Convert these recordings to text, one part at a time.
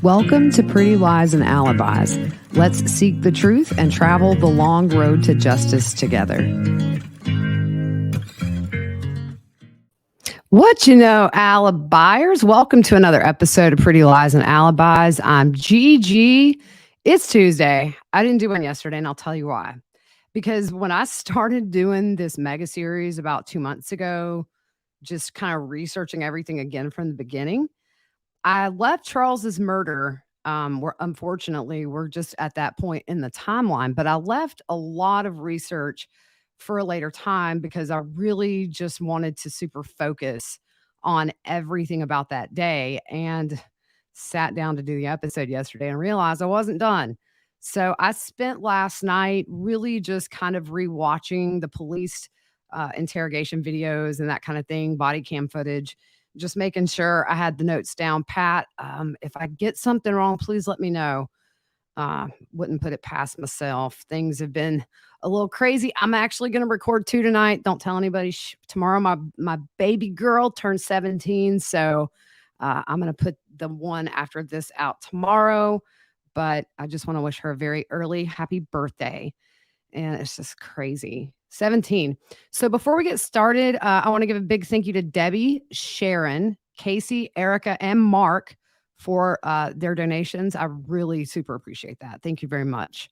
Welcome to Pretty Lies and Alibis. Let's seek the truth and travel the long road to justice together. What you know, Alibiers? Welcome to another episode of Pretty Lies and Alibis. I'm Gigi. It's Tuesday. I didn't do one yesterday, and I'll tell you why. Because when I started doing this mega series about 2 months ago, just kind of researching everything again from the beginning, I left Charles's murder. Unfortunately, we're just at that point in the timeline, but I left a lot of research for a later time because I really just wanted to super focus on everything about that day and sat down to do the episode yesterday and realized I wasn't done. So I spent last night really just kind of rewatching the police interrogation videos and that kind of thing, body cam footage, just making sure I had the notes down pat. If I get something wrong, please let me know. Wouldn't put it past myself. Things have been a little crazy. I'm actually going to record 2 tonight. Don't tell anybody. Tomorrow, my baby girl turns 17, so I'm going to put the one after this out tomorrow. But I just want to wish her a very early happy birthday. And it's just crazy. 17. So before we get started, I want to give a big thank you to Debbie, Sharon, Casey, Erica, and Mark for their donations. I really super appreciate that. Thank you very much.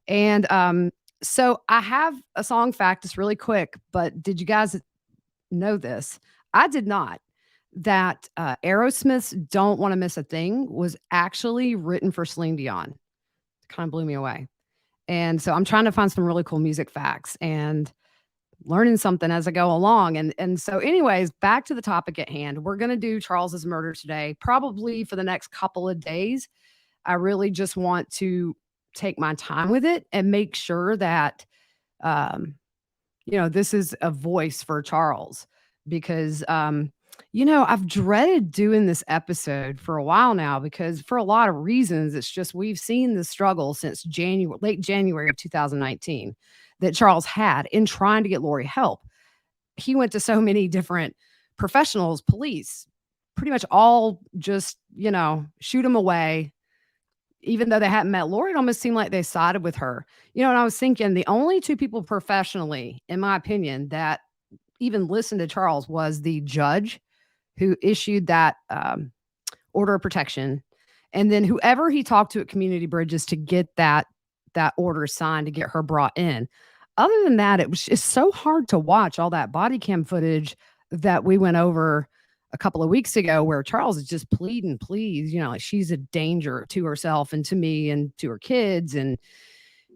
And so I have a song fact. It's really quick, but did you guys know this? I did not. That Aerosmith's "Don't Want to Miss a Thing" was actually written for Celine Dion. It kind of blew me away. And so I'm trying to find some really cool music facts and learning something as I go along. And so anyways, back to the topic at hand. We're going to do Charles's murder today, probably for the next couple of days. I really just want to take my time with it and make sure that this is a voice for Charles because I've dreaded doing this episode for a while now because for a lot of reasons, it's just we've seen the struggle since late January of 2019 that Charles had in trying to get Lori help. He went to so many different professionals, police, pretty much all just, shoot him away. Even though they hadn't met Lori, it almost seemed like they sided with her. And I was thinking the only 2 people professionally, in my opinion, that even listened to Charles was the judge who issued that order of protection, and then whoever he talked to at Community Bridges to get that order signed to get her brought in. Other than that, it's so hard to watch all that body cam footage that we went over a couple of weeks ago where Charles is just pleading, please, like she's a danger to herself and to me and to her kids. And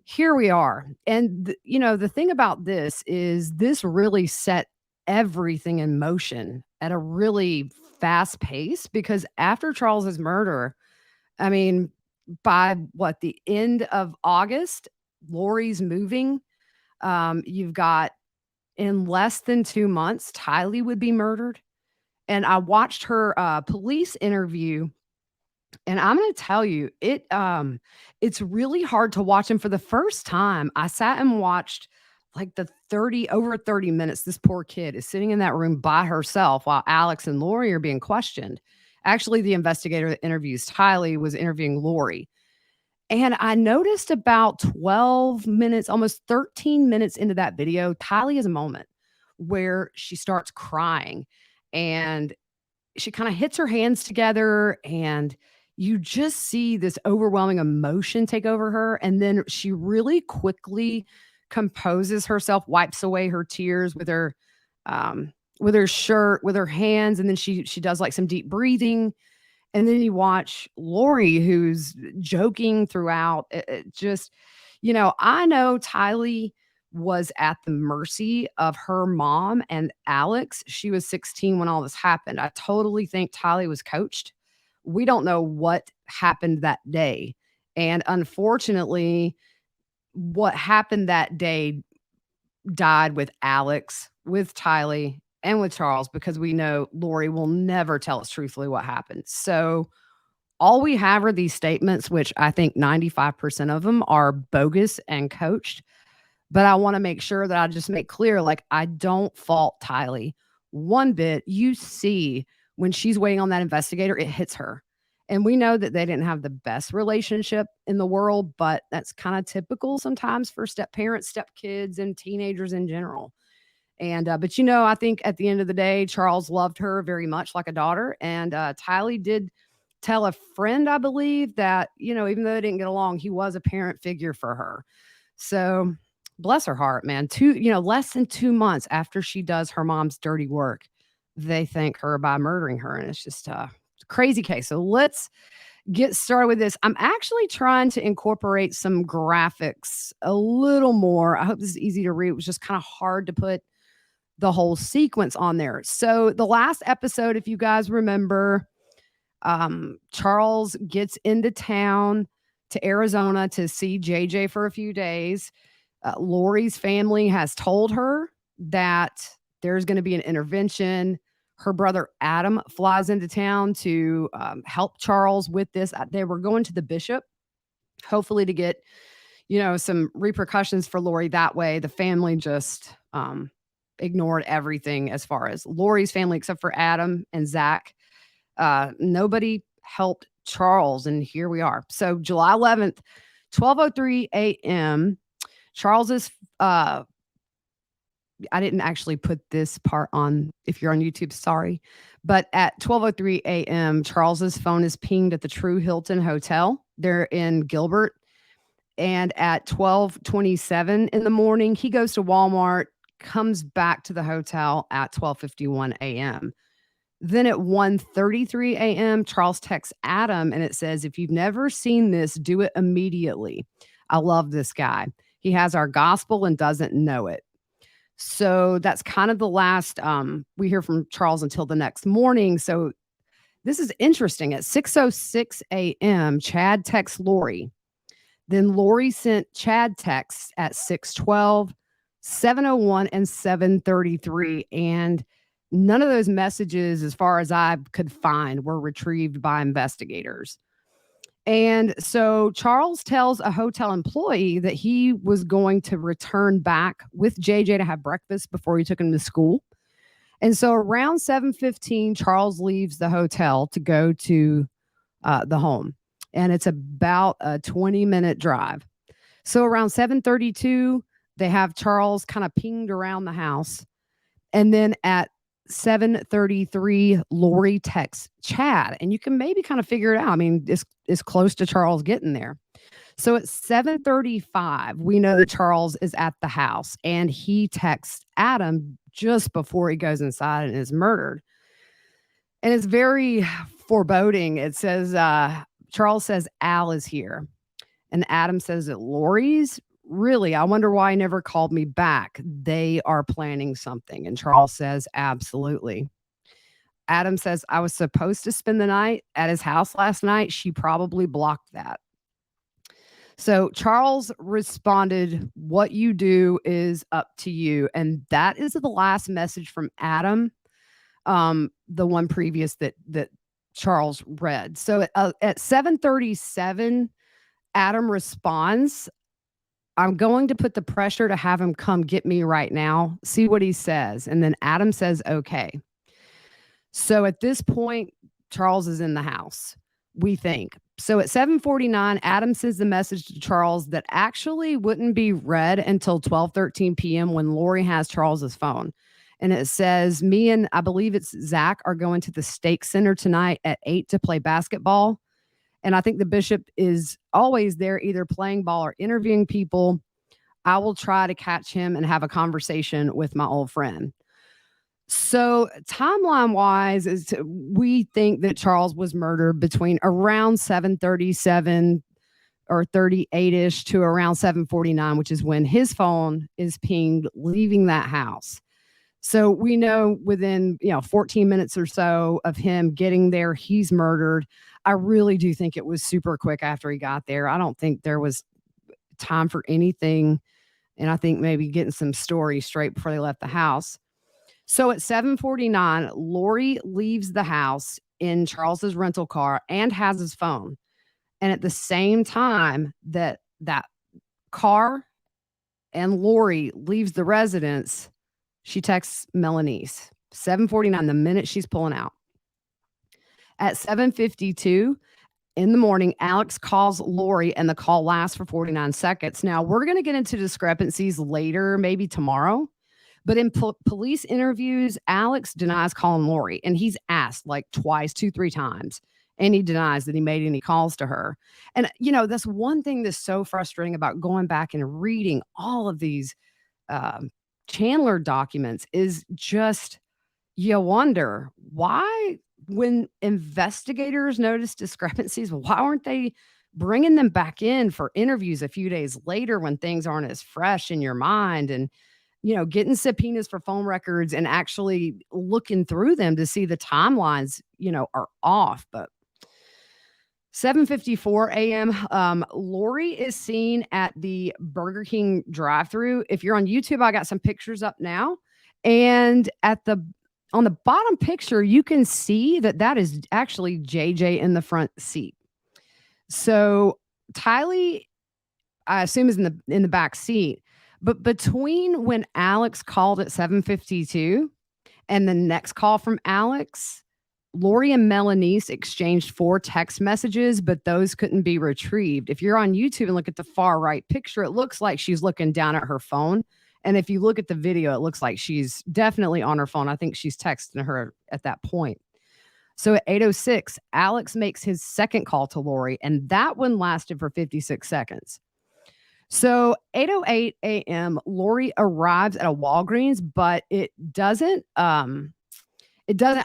here we are. And, the thing about this is this really set everything in motion at a really fast pace because after Charles's murder, I mean, by the end of August, Lori's moving. You've got in less than 2 months, Tylee would be murdered. And I watched her police interview, and I'm going to tell you, it's really hard to watch him. For the first time, I sat and watched like over 30 minutes. This poor kid is sitting in that room by herself while Alex and Lori are being questioned. Actually, the investigator that interviews Tylee was interviewing Lori. And I noticed about 12 minutes, almost 13 minutes into that video, Tylee has a moment where she starts crying and she kind of hits her hands together and you just see this overwhelming emotion take over her. And then she really quickly composes herself, wipes away her tears with her shirt, with her hands. And then she does like some deep breathing. And then you watch Lori, who's joking throughout. It just, I know Tylee was at the mercy of her mom and Alex. She was 16 when all this happened. I totally think Tylee was coached. We don't know what happened that day. And unfortunately, what happened that day died with Alex, with Tylee, and with Charles, because we know Lori will never tell us truthfully what happened. So all we have are these statements, which I think 95% of them are bogus and coached. But I want to make sure that I just make clear, like, I don't fault Tylee one bit. You see when she's waiting on that investigator, it hits her. And we know that they didn't have the best relationship in the world, but that's kind of typical sometimes for step parents, step kids, and teenagers in general. And but I think at the end of the day, Charles loved her very much like a daughter. And Tylee did tell a friend, I believe, that even though they didn't get along, he was a parent figure for her. So bless her heart, man. Less than 2 months after she does her mom's dirty work, they thank her by murdering her, and it's just a crazy case. So let's get started with this. I'm actually trying to incorporate some graphics a little more. I hope this is easy to read. It was just kind of hard to put the whole sequence on there. So the last episode, if you guys remember, Charles gets into town to Arizona to see JJ for a few days. Lori's family has told her that there's going to be an intervention. Her brother Adam flies into town to help Charles with this. They were going to the bishop, hopefully to get, some repercussions for Lori that way. The family just ignored everything as far as Lori's family, except for Adam and Zach. Nobody helped Charles, and here we are. So July 11th, 12:03 a.m., Charles's I didn't actually put this part on if you're on YouTube, sorry. But at 12:03 a.m., Charles's phone is pinged at the True Hilton Hotel. They're in Gilbert. And at 12:27 in the morning, he goes to Walmart, comes back to the hotel at 12:51 a.m. Then at 1:33 a.m., Charles texts Adam and it says, "If you've never seen this, do it immediately. I love this guy. He has our gospel and doesn't know it." So that's kind of the last we hear from Charles until the next morning. So this is interesting. At 6:06 a.m., Chad texts Lori. Then Lori sent Chad texts at 6:12, 7:01, and 7:33. And none of those messages, as far as I could find, were retrieved by investigators. And so Charles tells a hotel employee that he was going to return back with JJ to have breakfast before he took him to school. And so around 7:15, Charles leaves the hotel to go to the home. And it's about a 20-minute drive. So around 7:32, they have Charles kind of pinged around the house. And then at 7:33, Lori texts Chad, and you can maybe kind of figure it out. I mean, it's close to Charles getting there. So at 7:35, we know that Charles is at the house, and he texts Adam just before he goes inside and is murdered. And it's very foreboding. It says, Charles says, "Al is here." And Adam says that Lori's. Really, I wonder why he never called me back. They are planning something. And Charles says, "Absolutely." Adam says, "I was supposed to spend the night at his house last night. She probably blocked that." So Charles responded, "What you do is up to you." And that is the last message from Adam, the one previous that Charles read. So at 7:37, Adam responds, "I'm going to put the pressure to have him come get me right now. See what he says." And then Adam says, "Okay." So at this point, Charles is in the house, we think. So at 7:49, Adam sends the message to Charles that actually wouldn't be read until 12:13 p.m. when Lori has Charles's phone. And it says, "Me and I believe it's Zach are going to the Stake Center tonight at 8 to play basketball. And I think the bishop is always there, either playing ball or interviewing people. I will try to catch him and have a conversation with my old friend." So timeline wise, we think that Charles was murdered between around 7:37 or 38ish to around 7:49, which is when his phone is pinged leaving that house. So we know within 14 minutes or so of him getting there, he's murdered. I really do think it was super quick after he got there. I don't think there was time for anything. And I think maybe getting some stories straight before they left the house. So at 7:49, Lori leaves the house in Charles's rental car and has his phone. And at the same time that car and Lori leaves the residence, she texts Melanice. 7:49, the minute she's pulling out. At 7:52 in the morning, Alex calls Lori and the call lasts for 49 seconds. Now, we're going to get into discrepancies later, maybe tomorrow. But in police interviews, Alex denies calling Lori, and he's asked like twice, two, three times, and he denies that he made any calls to her. And, that's one thing that's so frustrating about going back and reading all of these um, Chandler documents is just you wonder why, when investigators notice discrepancies, why aren't they bringing them back in for interviews a few days later when things aren't as fresh in your mind and getting subpoenas for phone records and actually looking through them to see the timelines, are off. But 7:54 a.m. Lori is seen at the Burger King drive-through. If you're on YouTube, I got some pictures up now, and on the bottom picture, you can see that is actually JJ in the front seat. So Tylee, I assume, is in the back seat. But between when Alex called at 7:52 and the next call from Alex, Lori and Melanice exchanged 4 text messages, but those couldn't be retrieved. If you're on YouTube and look at the far right picture, it looks like she's looking down at her phone. And if you look at the video, it looks like she's definitely on her phone. I think she's texting her at that point. So at 8:06, Alex makes his second call to Lori, and that one lasted for 56 seconds. So 8:08 a.m., Lori arrives at a Walgreens, but it doesn't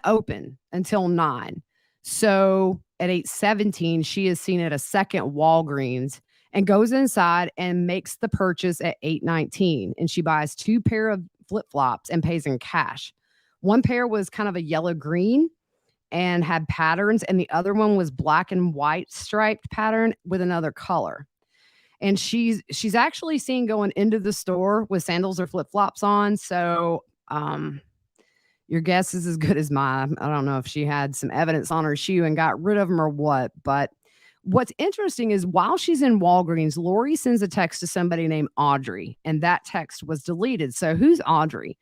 open until 9. So at 8:17, she is seen at a second Walgreens and goes inside and makes the purchase at 8:19. And she buys 2 pair of flip-flops and pays in cash. One pair was kind of a yellow green and had patterns, and the other one was black and white striped pattern with another color. And she's actually seen going into the store with sandals or flip-flops on. So your guess is as good as mine. I don't know if she had some evidence on her shoe and got rid of them or what. But what's interesting is while she's in Walgreens, Lori sends a text to somebody named Audrey, and that text was deleted. So who's Audrey?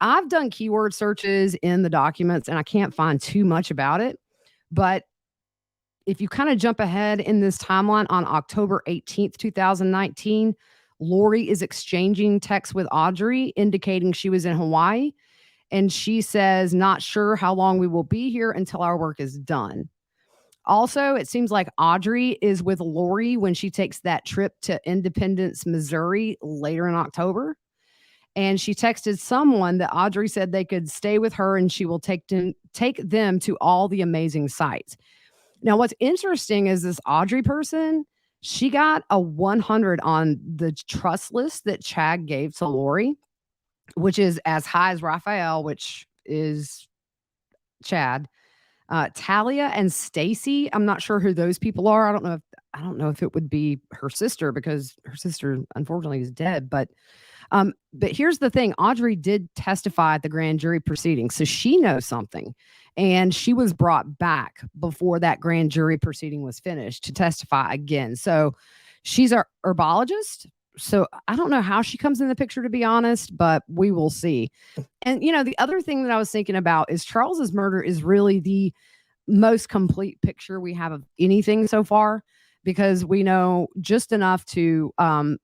I've done keyword searches in the documents, and I can't find too much about it. But if you kind of jump ahead in this timeline, on October 18th, 2019, Lori is exchanging texts with Audrey, indicating she was in Hawaii. And she says, not sure how long we will be here until our work is done. Also, it seems like Audrey is with Lori when she takes that trip to Independence, Missouri later in October. And she texted someone that Audrey said they could stay with her and she will take them to all the amazing sites. Now, what's interesting is this Audrey person, she got a 100 on the trust list that Chad gave to Lori, which is as high as Raphael, which is Chad. Talia and Stacy, I'm not sure who those people are. I don't know if it would be her sister, because her sister unfortunately is dead. But here's the thing: Audrey did testify at the grand jury proceeding, so she knows something, and she was brought back before that grand jury proceeding was finished to testify again. So she's a herbologist. So I don't know how she comes in the picture, to be honest, but we will see. And, the other thing that I was thinking about is Charles's murder is really the most complete picture we have of anything so far, because we know just enough to, on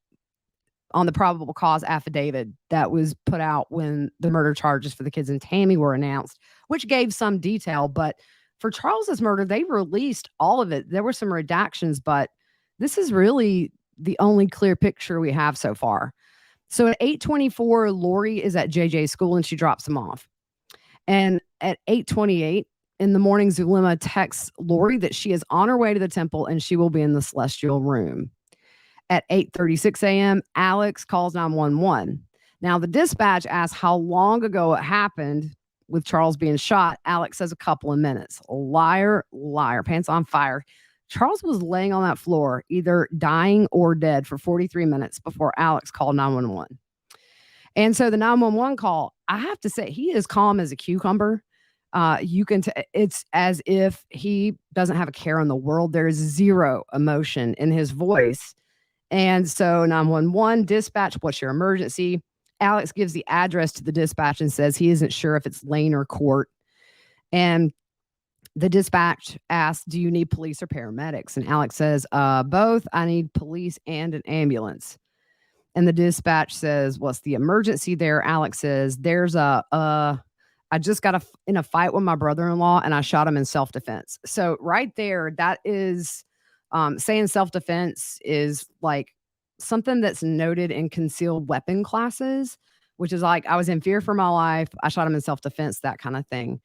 the probable cause affidavit that was put out when the murder charges for the kids and Tammy were announced, which gave some detail. But for Charles's murder, they released all of it. There were some redactions, but this is really the only clear picture we have so far. So at 8:24, Lori is at JJ's school and she drops him off. And at 8:28 in the morning, Zulema texts Lori that she is on her way to the temple and she will be in the celestial room. At 8:36 a.m., Alex calls 911. Now, the dispatch asks how long ago it happened with Charles being shot. Alex says a couple of minutes. Liar, liar, pants on fire. Charles was laying on that floor, either dying or dead, for 43 minutes before Alex called 911. And so the 911 call, I have to say, he is calm as a cucumber. It's as if he doesn't have a care in the world. There is zero emotion in his voice. And so 911, dispatch, what's your emergency? Alex gives the address to the dispatch and says he isn't sure if it's Lane or Court. And The dispatch asks, do you need police or paramedics? And Alex says, both. I need police and an ambulance. And the dispatch says, what's the emergency there? Alex says, I just got in a fight with my brother-in-law and I shot him in self-defense. So right there, that is saying self-defense is like something that's noted in concealed weapon classes, which is like, I was in fear for my life. I shot him in self-defense, that kind of thing.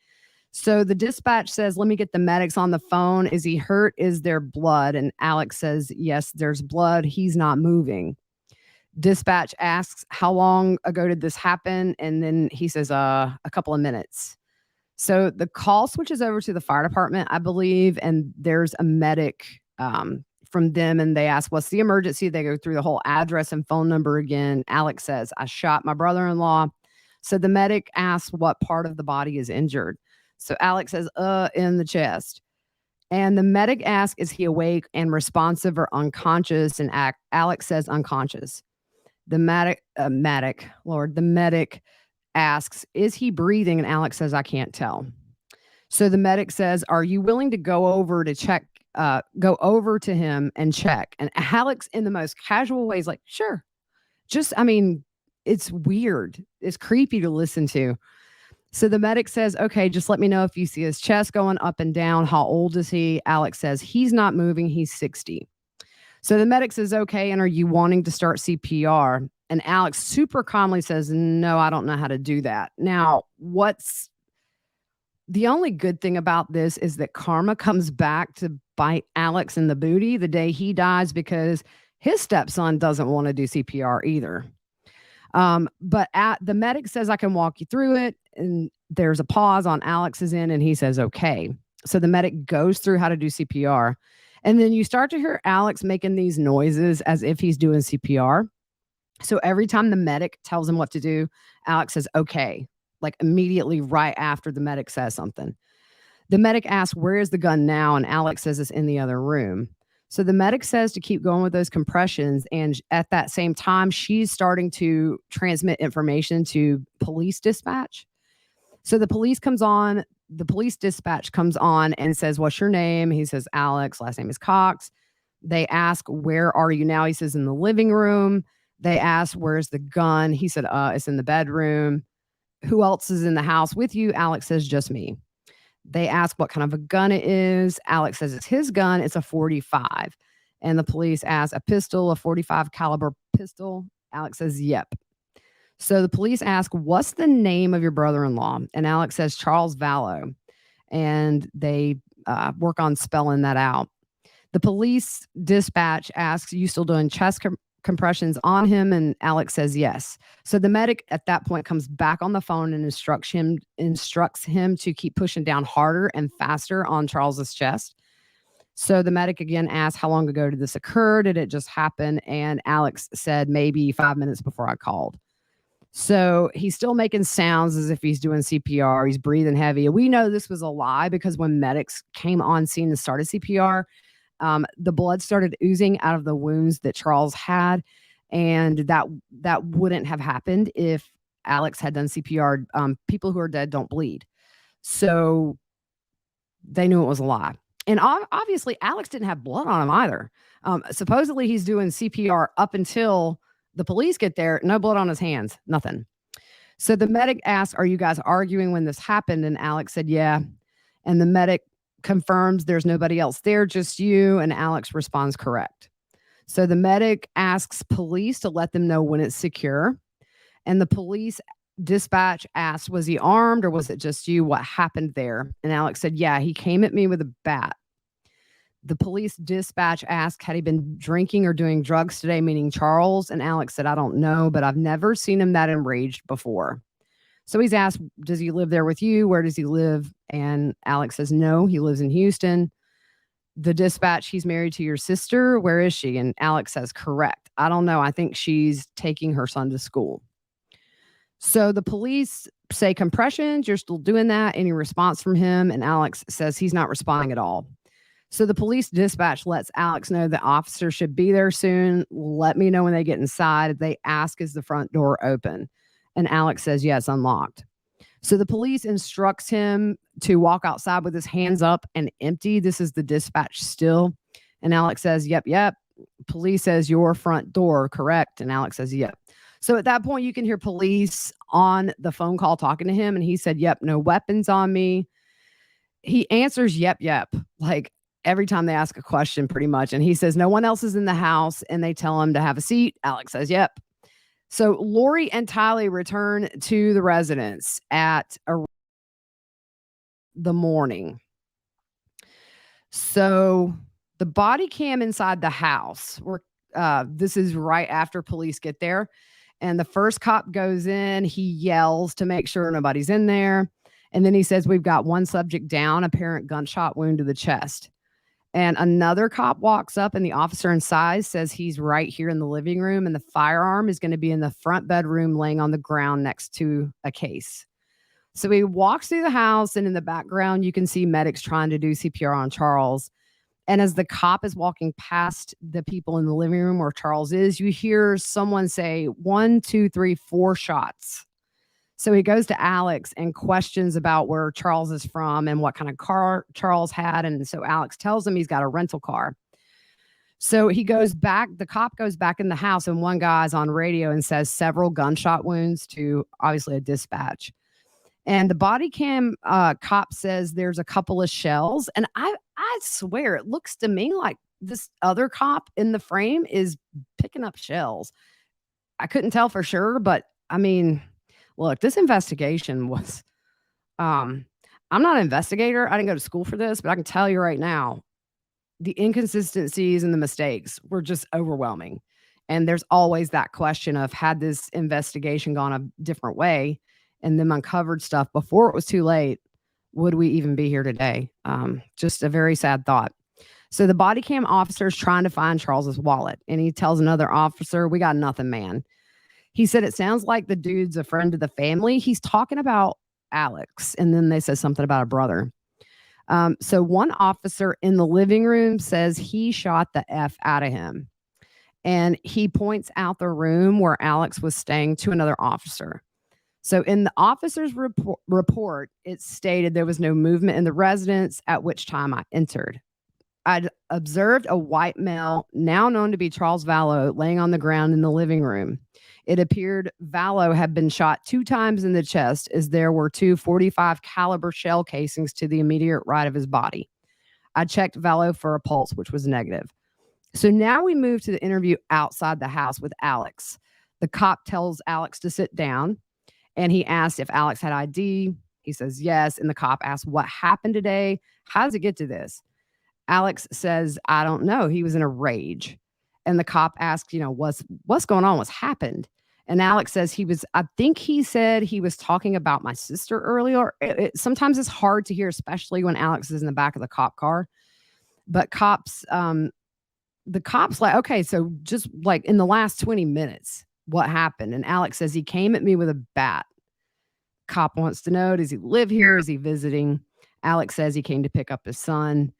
So the dispatch says, let me get the medics on the phone. Is he hurt? Is there blood? And Alex says, yes, there's blood. He's not moving. Dispatch asks, how long ago did this happen? And then he says, a couple of minutes. So the call switches over to the fire department, I believe, and there's a medic from them, and they ask, what's the emergency? They go through the whole address and phone number again. Alex says, I shot my brother-in-law. So the medic asks what part of the body is injured. So Alex says, in the chest. And the medic asks, is he awake and responsive or unconscious? And Alex says unconscious. The medic asks, is he breathing? And Alex says, I can't tell. So the medic says, are you willing to go over to him and check? And Alex, in the most casual way, is like, sure. It's weird. It's creepy to listen to. So the medic says, okay, just let me know if you see his chest going up and down. How old is he? Alex says, he's not moving. He's 60. So the medic says, okay, and are you wanting to start CPR? And Alex super calmly says, no, I don't know how to do that. Now, what's the only good thing about this is that karma comes back to bite Alex in the booty the day he dies, because his stepson doesn't want to do CPR either. But the medic says, I can walk you through it. And there's a pause on Alex's end, and he says, okay. So the medic goes through how to do CPR. And then you start to hear Alex making these noises as if he's doing CPR. So every time the medic tells him what to do, Alex says, okay, like immediately right after the medic says something. The medic asks, where is the gun now? And Alex says it's in the other room. So the medic says to keep going with those compressions. And at that same time, she's starting to transmit information to police dispatch. So the police dispatch comes on and says, what's your name? He says, Alex, last name is Cox. They ask, where are you now? He says, in the living room. They ask, where's the gun? He said, it's in the bedroom. Who else is in the house with you? Alex says, just me. They ask what kind of a gun it is. Alex says it's his gun. It's a 45. And the police ask, a pistol, a 45 caliber pistol? Alex says, yep. So the police ask, what's the name of your brother-in-law? And Alex says, Charles Vallow. And they work on spelling that out. The police dispatch asks, you still doing chest compressions on him? And Alex says, yes. So the medic at that point comes back on the phone and instructs him to keep pushing down harder and faster on Charles's chest. So the medic again asks, how long ago did this occur? Did it just happen? And Alex said, maybe 5 minutes before I called. So he's still making sounds as if he's doing CPR. He's breathing heavy. We know this was a lie because when medics came on scene and started CPR, the blood started oozing out of the wounds that Charles had. And that wouldn't have happened if Alex had done CPR. People who are dead don't bleed. So they knew it was a lie. And obviously, Alex didn't have blood on him either. Supposedly, he's doing CPR up until the police get there. No blood on his hands, nothing. So the medic asked, are you guys arguing when this happened? And Alex said, yeah. And the medic confirms there's nobody else there, just you. And Alex responds, correct. So the medic asks police to let them know when it's secure. And the police dispatch asked, was he armed or was it just you? What happened there? And Alex said, yeah, he came at me with a bat. The police dispatch asked, had he been drinking or doing drugs today, meaning Charles? And Alex said, I don't know, but I've never seen him that enraged before. So he's asked, does he live there with you? Where does he live? And Alex says, no, he lives in Houston. The dispatch, he's married to your sister. Where is she? And Alex says, correct. I don't know. I think she's taking her son to school. So the police say, compressions, you're still doing that. Any response from him? And Alex says he's not responding at all. So the police dispatch lets Alex know the officer should be there soon. Let me know when they get inside. They ask, is the front door open? And Alex says, yes, unlocked. So the police instructs him to walk outside with his hands up and empty. This is the dispatch still. And Alex says, yep, yep. Police says your front door, correct? And Alex says, yep. So at that point, you can hear police on the phone call talking to him. And he said, yep, no weapons on me. He answers, yep, yep. Like every time they ask a question, pretty much. And he says, no one else is in the house. And they tell him to have a seat. Alex says, yep. So Lori and Tylee return to the residence at the morning. So the body cam inside the house, this is right after police get there. And the first cop goes in, he yells to make sure nobody's in there. And then he says, we've got one subject down, apparent gunshot wound to the chest. And another cop walks up, and the officer inside says he's right here in the living room, and the firearm is going to be in the front bedroom laying on the ground next to a case. So he walks through the house, and in the background, you can see medics trying to do CPR on Charles. And as the cop is walking past the people in the living room where Charles is, you hear someone say 1, 2, 3, 4 shots. So he goes to Alex and questions about where Charles is from and what kind of car Charles had. And so Alex tells him he's got a rental car. So he goes back, the cop goes back in the house, and one guy's on radio and says several gunshot wounds to obviously a dispatch. And the body cam cop says there's a couple of shells. And I swear it looks to me like this other cop in the frame is picking up shells. I couldn't tell for sure, but I mean, look, this investigation was, I'm not an investigator. I didn't go to school for this, but I can tell you right now, the inconsistencies and the mistakes were just overwhelming. And there's always that question of, had this investigation gone a different way and them uncovered stuff before it was too late, would we even be here today? Just a very sad thought. So the body cam officer is trying to find Charles's wallet, and he tells another officer, we got nothing, man. He said, it sounds like the dude's a friend of the family. He's talking about Alex. And then they said something about a brother. So one officer in the living room says he shot the F out of him. And he points out the room where Alex was staying to another officer. So in the officer's report, it stated there was no movement in the residence, at which time I entered. I'd observed a white male, now known to be Charles Vallow, laying on the ground in the living room. It appeared Vallow had been shot 2 times in the chest, as there were 2 .45 caliber shell casings to the immediate right of his body. I checked Vallow for a pulse, which was negative. So now we move to the interview outside the house with Alex. The cop tells Alex to sit down, and he asked if Alex had ID. He says yes, and the cop asks, what happened today? How does it get to this? Alex says, I don't know. He was in a rage. And the cop asked, what's going on? What's happened? And Alex says I think he said he was talking about my sister earlier. Sometimes it's hard to hear, especially when Alex is in the back of the cop car. But the cop's like, okay, so just like in the last 20 minutes, what happened? And Alex says he came at me with a bat. Cop wants to know, does he live here? Is he visiting? Alex says he came to pick up his son.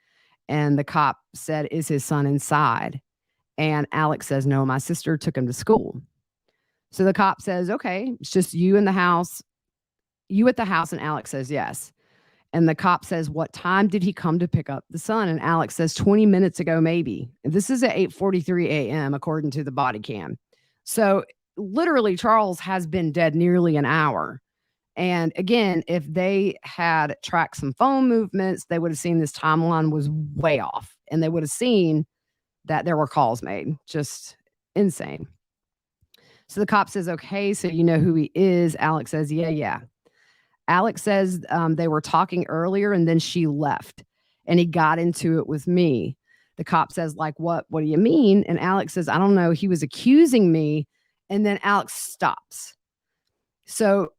And the cop said, is his son inside? And Alex says, no, my sister took him to school. So the cop says, okay, it's just you in the house, you at the house. And Alex says, yes. And the cop says, what time did he come to pick up the son? And Alex says, 20 minutes ago, maybe. And this is at 8:43 a.m., according to the body cam. So literally, Charles has been dead nearly an hour. And again, if they had tracked some phone movements, they would have seen this timeline was way off, and they would have seen that there were calls made. Just insane. So the cop says, okay, so you know who he is? Alex says, yeah. Alex says they were talking earlier, and then she left, and he got into it with me. The cop says, like, what do you mean? And Alex says, I don't know. He was accusing me. And then Alex stops. So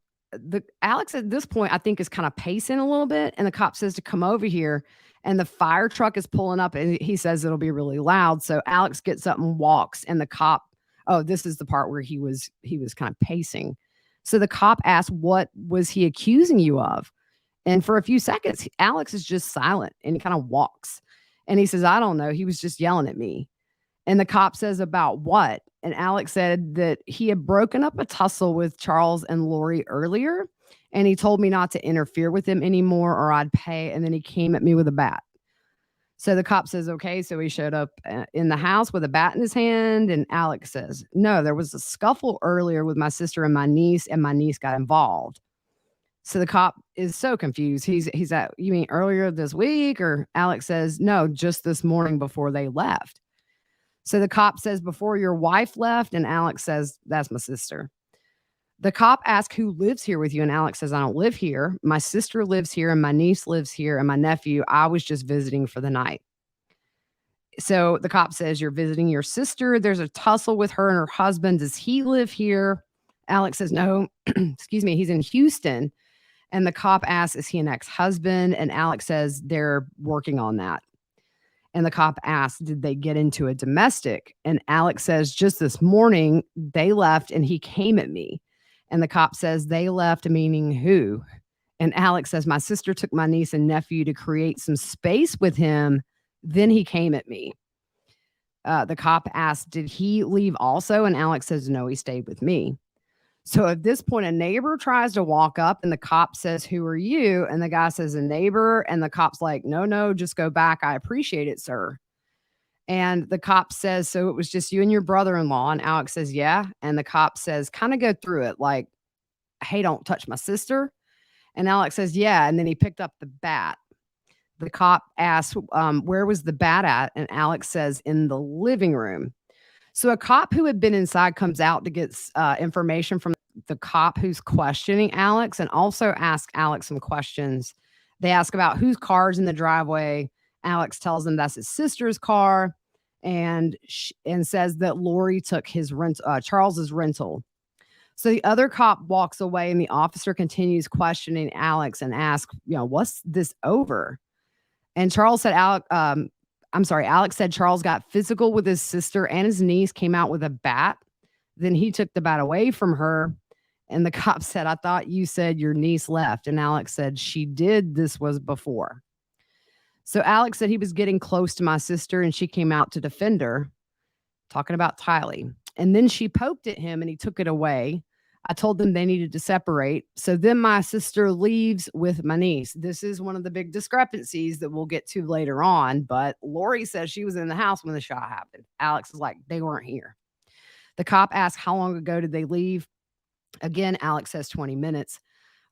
Alex at this point, I think, is kind of pacing a little bit. And the cop says to come over here, and the fire truck is pulling up, and he says it'll be really loud. So Alex gets up and walks, and the cop, this is the part where he was kind of pacing. So the cop asked, what was he accusing you of? And for a few seconds, Alex is just silent, and he kind of walks. And he says, I don't know. He was just yelling at me. And the cop says, about what? And Alex said that he had broken up a tussle with Charles and Lori earlier. And he told me not to interfere with him anymore or I'd pay. And then he came at me with a bat. So the cop says, okay. So he showed up in the house with a bat in his hand. And Alex says, no, there was a scuffle earlier with my sister and my niece got involved. So the cop is so confused. He's at, you mean earlier this week? Or Alex says, no, just this morning before they left. So the cop says, before your wife left. And Alex says, that's my sister. The cop asks who lives here with you. And Alex says, I don't live here. My sister lives here and my niece lives here and my nephew. I was just visiting for the night. So the cop says, you're visiting your sister. There's a tussle with her and her husband. Does he live here? Alex says, no, excuse me, he's in Houston. And the cop asks, is he an ex-husband? And Alex says, they're working on that. And the cop asks, did they get into a domestic? And Alex says, just this morning, they left and he came at me. And the cop says, they left, meaning who? And Alex says, my sister took my niece and nephew to create some space with him. Then he came at me. The cop asked, did he leave also? And Alex says, no, he stayed with me. So at this point, a neighbor tries to walk up and the cop says, who are you? And the guy says, a neighbor. And the cop's like, no, just go back. I appreciate it, sir. And the cop says, so it was just you and your brother-in-law? And Alex says, yeah. And the cop says, kind of go through it like, hey, don't touch my sister. And Alex says, yeah. And then he picked up the bat. The cop asks, where was the bat at? And Alex says, in the living room. So a cop who had been inside comes out to get information from the cop who's questioning Alex and also ask Alex some questions. They ask about whose car's in the driveway. Alex tells them that's his sister's car and says that Lori took his Charles's rental. So the other cop walks away and the officer continues questioning Alex and asks, what's this over? And Alex said Charles got physical with his sister and his niece, came out with a bat. Then he took the bat away from her. And the cop said, I thought you said your niece left. And Alex said, she did. This was before. So Alex said he was getting close to my sister and she came out to defend her, talking about Tylee. And then she poked at him and he took it away. I told them they needed to separate. So then my sister leaves with my niece. This is one of the big discrepancies that we'll get to later on. But Lori says she was in the house when the shot happened. Alex is like, they weren't here. The cop asks, how long ago did they leave? Again, Alex says 20 minutes.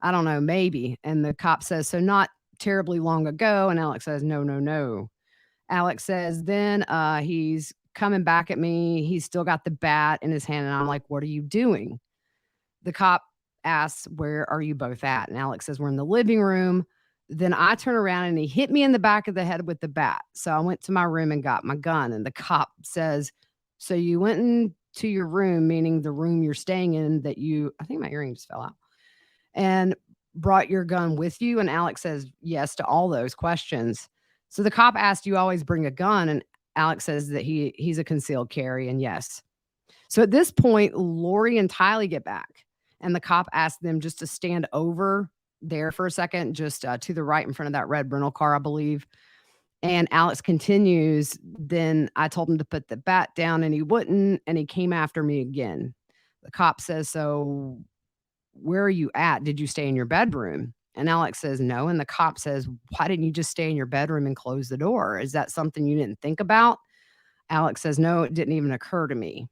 I don't know, maybe. And the cop says, so not terribly long ago. And Alex says, no. Alex says, then he's coming back at me. He's still got the bat in his hand. And I'm like, what are you doing? The cop asks, where are you both at? And Alex says, we're in the living room. Then I turn around and he hit me in the back of the head with the bat. So I went to my room and got my gun. And the cop says, so you went into your room, meaning the room you're staying in I think my earring just fell out, and brought your gun with you? And Alex says yes to all those questions. So the cop asked, you always bring a gun? And Alex says that he's a concealed carry, and yes. So at this point, Lori and Tylee get back. And the cop asked them just to stand over there for a second, just to the right in front of that red rental car, I believe. And Alex continues, then I told him to put the bat down and he wouldn't, and he came after me again. The cop says, so where are you at? Did you stay in your bedroom? And Alex says, no. And the cop says, why didn't you just stay in your bedroom and close the door? Is that something you didn't think about? Alex says, no, it didn't even occur to me.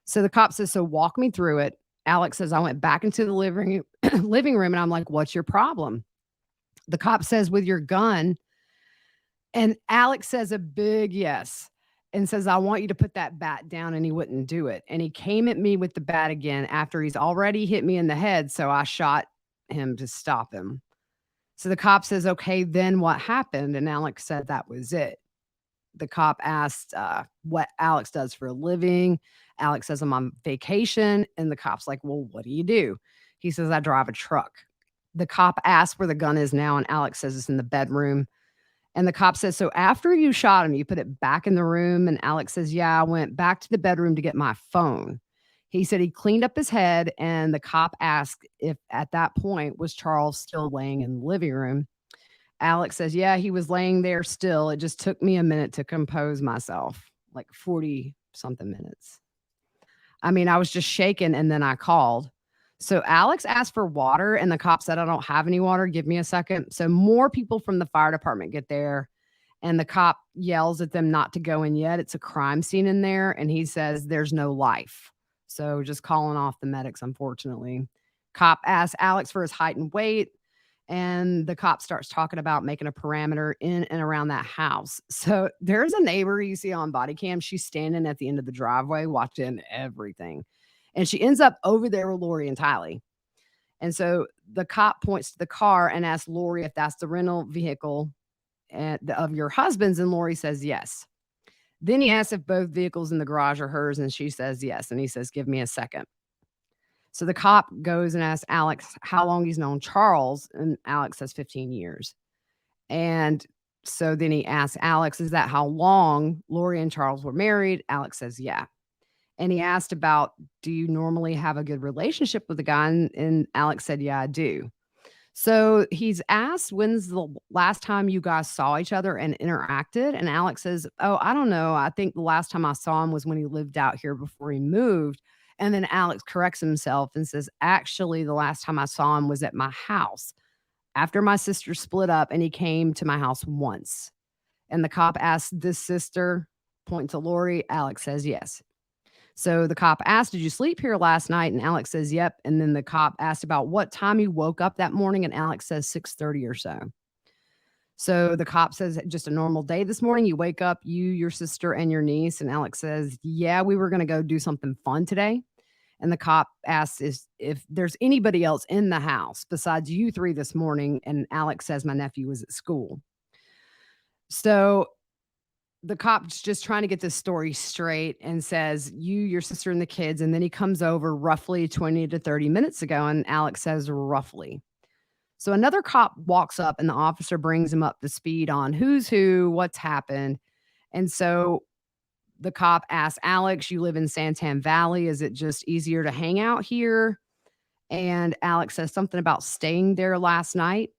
So the cop says, so walk me through it. Alex says, I went back into the living room and I'm like, what's your problem? The cop says, with your gun. And Alex says a big yes and says, I want you to put that bat down. And he wouldn't do it. And he came at me with the bat again after he's already hit me in the head. So I shot him to stop him. So the cop says, okay, then what happened? And Alex said that was it. The cop asked what Alex does for a living. Alex says, I'm on vacation. And the cop's like, well, what do you do? He says, I drive a truck. The cop asks where the gun is now. And Alex says it's in the bedroom. And the cop says, so after you shot him, you put it back in the room? And Alex says, yeah, I went back to the bedroom to get my phone. He said he cleaned up his head. And the cop asked if at that point was Charles still laying in the living room. Alex says, yeah, he was laying there still. It just took me a minute to compose myself, like 40 something minutes. I mean, I was just shaken and then I called. So Alex asked for water, and the cop said, I don't have any water. Give me a second. So more people from the fire department get there, and the cop yells at them not to go in yet. It's a crime scene in there, and he says there's no life. So just calling off the medics, unfortunately. Cop asks Alex for his height and weight, and the cop starts talking about making a parameter in and around that house. So there's a neighbor you see on body cam. She's standing at the end of the driveway watching everything. And she ends up over there with Lori and Tylee. And so the cop points to the car and asks Lori if that's the rental vehicle of your husband's, and Lori says yes. Then he asks if both vehicles in the garage are hers, and she says yes. And he says, give me a second. So the cop goes and asks Alex how long he's known Charles, and Alex says 15 years. And so then he asks Alex, is that how long Lori and Charles were married? Alex says, yeah. And he asked about, do you normally have a good relationship with the guy? And Alex said, yeah, I do. So he's asked, when's the last time you guys saw each other and interacted? And Alex says, oh, I don't know. I think the last time I saw him was when he lived out here before he moved. And then Alex corrects himself and says, actually, the last time I saw him was at my house after my sister split up, and he came to my house once. And the cop asks this sister, pointing to Lori. Alex says yes. So the cop asked, did you sleep here last night? And Alex says, yep. And then the cop asked about what time you woke up that morning. And Alex says 6:30 or so. So the cop says, just a normal day this morning. You wake up, you, your sister, and your niece. And Alex says, yeah, we were going to go do something fun today. And the cop asks if there's anybody else in the house besides you three this morning. And Alex says, my nephew was at school. So the cop's just trying to get this story straight and says, you, your sister, and the kids. And then he comes over roughly 20 to 30 minutes ago. And Alex says, roughly. So another cop walks up, and the officer brings him up to speed on who's who, what's happened. And so the cop asks Alex, you live in Santan Valley. Is it just easier to hang out here? And Alex says something about staying there last night.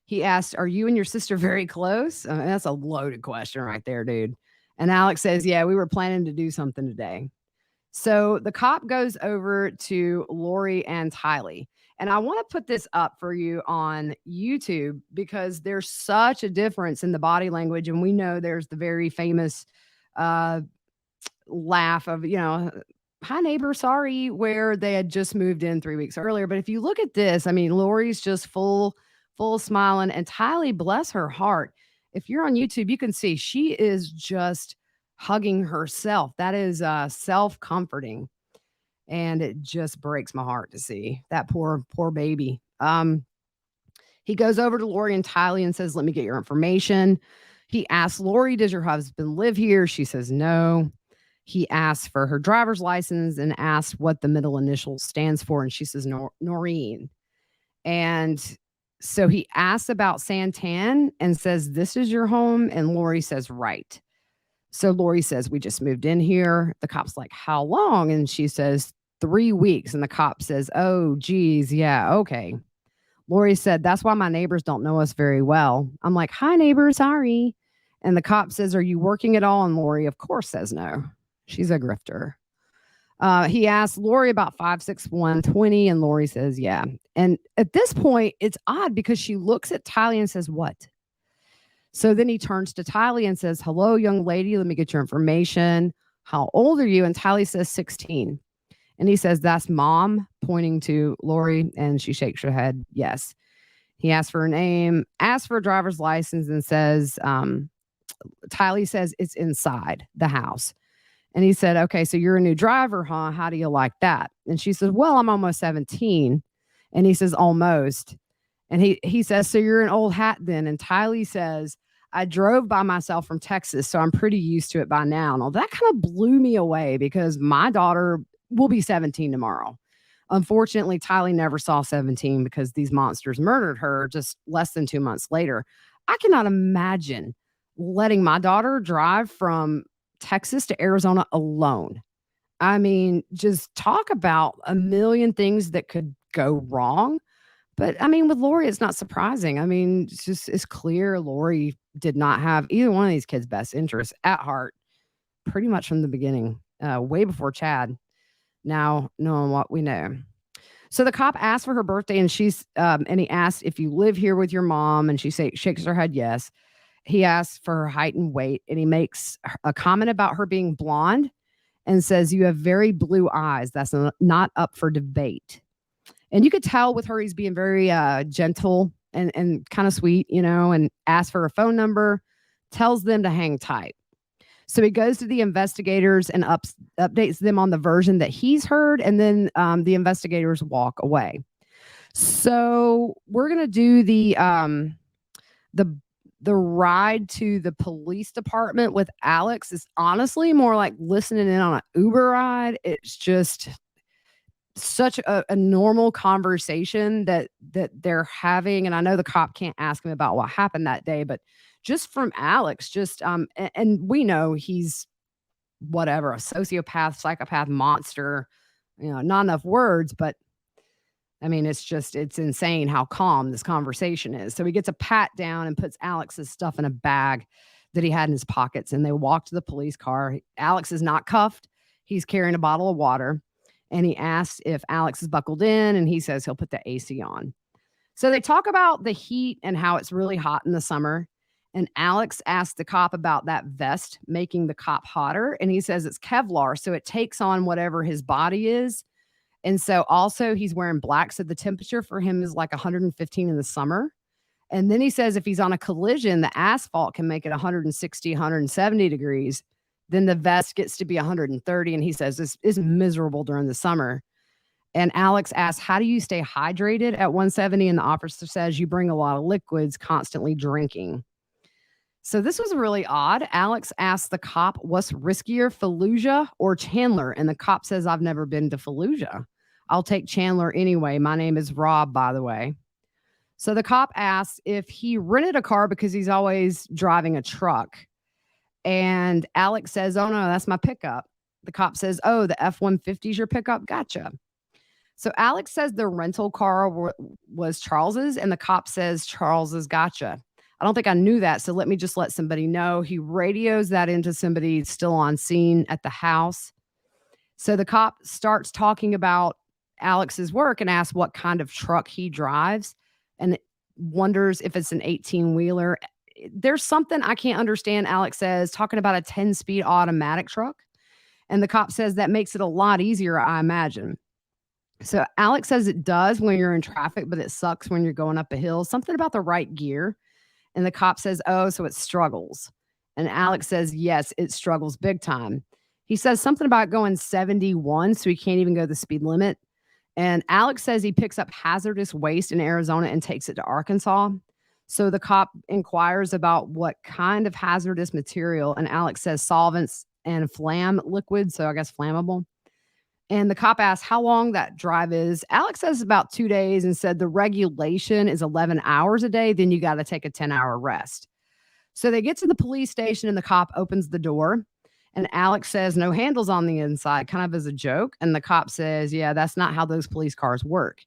He asked, are you and your sister very close? That's a loaded question right there, dude. And Alex says, yeah, we were planning to do something today. So the cop goes over to Lori and Tylee. And I want to put this up for you on YouTube because there's such a difference in the body language. And we know there's the very famous uh, laugh of, hi neighbor, sorry, where they had just moved in 3 weeks earlier. But if you look at this, I mean, Lori's just full smiling, and Tylee, bless her heart. If you're on YouTube, you can see she is just hugging herself. That is self-comforting. And it just breaks my heart to see that poor baby. He goes over to Lori and Tylee and says, let me get your information. He asks Lori, does your husband live here? She says no. He asks for her driver's license and asks what the middle initial stands for. And she says Noreen. And so he asks about Santan and says, this is your home? And Lori says, right. So Lori says, we just moved in here. The cop's like, how long? And she says, 3 weeks. And the cop says, oh, geez. Yeah. Okay. Lori said, that's why my neighbors don't know us very well. I'm like, hi, neighbor. Sorry. And the cop says, are you working at all? And Lori, of course, says no. She's a grifter. He asked Lori about 5'6", 20, and Lori says, yeah. And at this point, it's odd because she looks at Tylee and says, what? So then he turns to Tylee and says, hello, young lady, let me get your information. How old are you? And Tylee says 16. And he says, that's mom, pointing to Lori, and she shakes her head, yes. He asks for her name, asks for a driver's license, and says, Tylee says it's inside the house. And he said, okay, so you're a new driver, huh? How do you like that? And she says, well, I'm almost 17. And he says, almost. And he says, so you're an old hat then. And Tylee says, I drove by myself from Texas, so I'm pretty used to it by now. Now, that kind of blew me away because my daughter will be 17 tomorrow. Unfortunately, Tylee never saw 17 because these monsters murdered her just less than 2 months later. I cannot imagine letting my daughter drive from Texas to Arizona alone. I mean, just talk about a million things that could go wrong. But I mean, with Lori, it's not surprising. I mean, it's clear Lori did not have either one of these kids' best interests at heart pretty much from the beginning, way before Chad. Now, knowing what we know. So the cop asks for her birthday, and and he asks if you live here with your mom, and shakes her head yes. He asks for her height and weight, and he makes a comment about her being blonde and says, "You have very blue eyes. That's not up for debate." And you could tell with her, he's being very gentle and kind of sweet, and asks for her phone number, tells them to hang tight. So he goes to the investigators and updates them on the version that he's heard, and then the investigators walk away. So we're gonna do the the ride to the police department with Alex is honestly more like listening in on an Uber ride. It's just such a normal conversation that they're having, and I know the cop can't ask him about what happened that day, but just from Alex, and we know he's whatever, a sociopath, psychopath, monster, not enough words, but I mean, it's insane how calm this conversation is. So he gets a pat down and puts Alex's stuff in a bag that he had in his pockets, and they walk to the police car. Alex is not cuffed. He's carrying a bottle of water, and he asks if Alex is buckled in, and he says he'll put the AC on. So they talk about the heat and how it's really hot in the summer. And Alex asks the cop about that vest making the cop hotter. And he says it's Kevlar, so it takes on whatever his body is. And so also he's wearing black. So the temperature for him is like 115 in the summer. And then he says if he's on a collision, the asphalt can make it 160, 170 degrees. Then the vest gets to be 130. And he says this is miserable during the summer. And Alex asks, how do you stay hydrated at 170? And the officer says, you bring a lot of liquids, constantly drinking. So this was really odd. Alex asked the cop, what's riskier, Fallujah or Chandler? And the cop says, I've never been to Fallujah. I'll take Chandler anyway. My name is Rob, by the way. So the cop asks if he rented a car because he's always driving a truck. And Alex says, oh, no, that's my pickup. The cop says, oh, the F-150 is your pickup? Gotcha. So Alex says the rental car was Charles's, and the cop says Charles's gotcha. I don't think I knew that, so let me just let somebody know. He radios that into somebody still on scene at the house. So the cop starts talking about Alex's work and asks what kind of truck he drives and wonders if it's an 18-wheeler. There's something I can't understand, Alex says, talking about a 10-speed automatic truck. And the cop says that makes it a lot easier, I imagine. So Alex says it does when you're in traffic, but it sucks when you're going up a hill. Something about the right gear. And the cop says, oh, so it struggles. And Alex says, yes, it struggles big time. He says something about going 71, so he can't even go the speed limit. And Alex says he picks up hazardous waste in Arizona and takes it to Arkansas. So the cop inquires about what kind of hazardous material. And Alex says solvents and flam liquid, so I guess flammable. And the cop asks how long that drive is. Alex says about 2 days and said the regulation is 11 hours a day. Then you got to take a 10-hour rest. So they get to the police station and the cop opens the door. And Alex says no handles on the inside, kind of as a joke. And the cop says, yeah, that's not how those police cars work.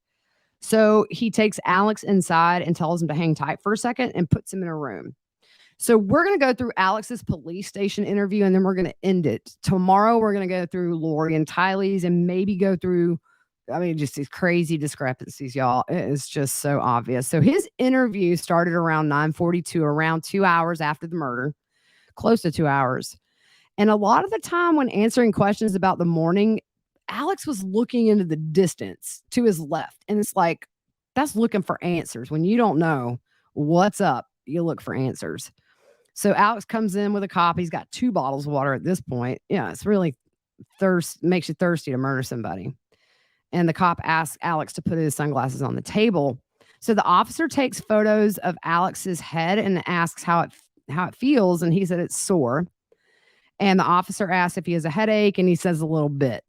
So he takes Alex inside and tells him to hang tight for a second and puts him in a room. So we're going to go through Alex's police station interview, and then we're going to end it. Tomorrow, we're going to go through Lori and Tylee's and maybe go through, just these crazy discrepancies, y'all. It is just so obvious. So his interview started around 9:42, around 2 hours after the murder, close to 2 hours. And a lot of the time when answering questions about the morning, Alex was looking into the distance to his left. And it's like, that's looking for answers. When you don't know what's up, you look for answers. So Alex comes in with a cop. He's got 2 bottles of water at this point. Yeah, it's really makes you thirsty to murder somebody. And the cop asks Alex to put his sunglasses on the table. So the officer takes photos of Alex's head and asks how it feels. And he said it's sore. And the officer asks if he has a headache, and he says a little bit.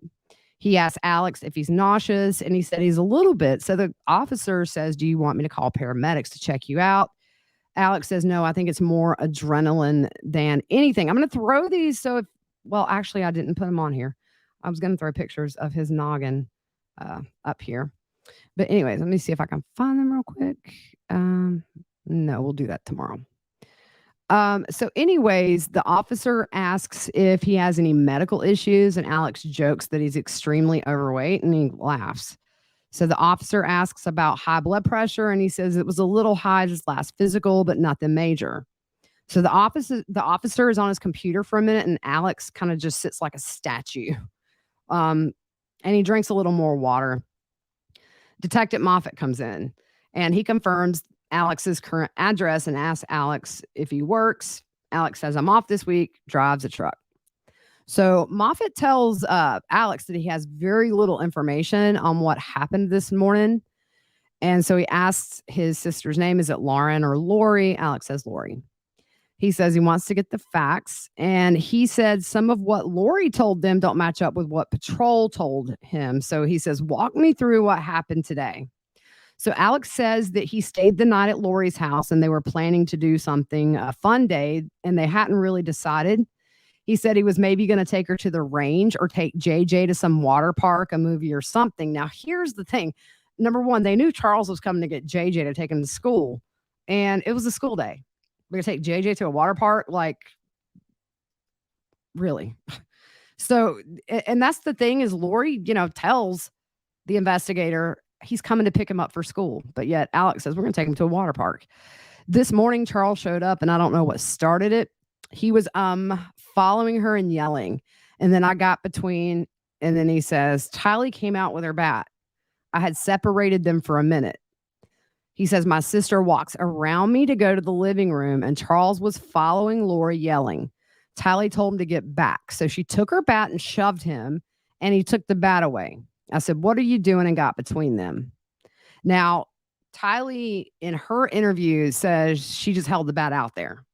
He asks Alex if he's nauseous, and he said he's a little bit. So the officer says, do you want me to call paramedics to check you out? Alex says, no, I think it's more adrenaline than anything. I'm going to throw these. Actually, I didn't put them on here. I was going to throw pictures of his noggin up here. But anyways, let me see if I can find them real quick. No, we'll do that tomorrow. So anyways, the officer asks if he has any medical issues, and Alex jokes that he's extremely overweight, and he laughs. So the officer asks about high blood pressure, and he says it was a little high just last physical, but nothing major. So the officer is on his computer for a minute, and Alex kind of just sits like a statue. Um, and he drinks a little more water. Detective Moffat comes in, and he confirms Alex's current address and asks Alex if he works. Alex says, I'm off this week, drives a truck. So Moffat tells Alex that he has very little information on what happened this morning. And so he asks his sister's name. Is it Lauren or Lori? Alex says Lori. He says he wants to get the facts. And he said some of what Lori told them don't match up with what Patrol told him. So he says, walk me through what happened today. So Alex says that he stayed the night at Lori's house and they were planning to do something, a fun day, and they hadn't really decided. He said he was maybe going to take her to the range or take JJ to some water park, a movie or something. Now, here's the thing. Number one, they knew Charles was coming to get JJ to take him to school, and it was a school day. We're going to take JJ to a water park? Like, really? So, and that's the thing is Lori, tells the investigator he's coming to pick him up for school. But yet Alex says, we're going to take him to a water park. This morning, Charles showed up, and I don't know what started it. He was following her and yelling. And then I got between, and then he says, Tylee came out with her bat. I had separated them for a minute. He says, my sister walks around me to go to the living room, and Charles was following Lori yelling. Tylee told him to get back. So she took her bat and shoved him, and he took the bat away. I said, what are you doing? And got between them. Now, Tylee, in her interview, says she just held the bat out there.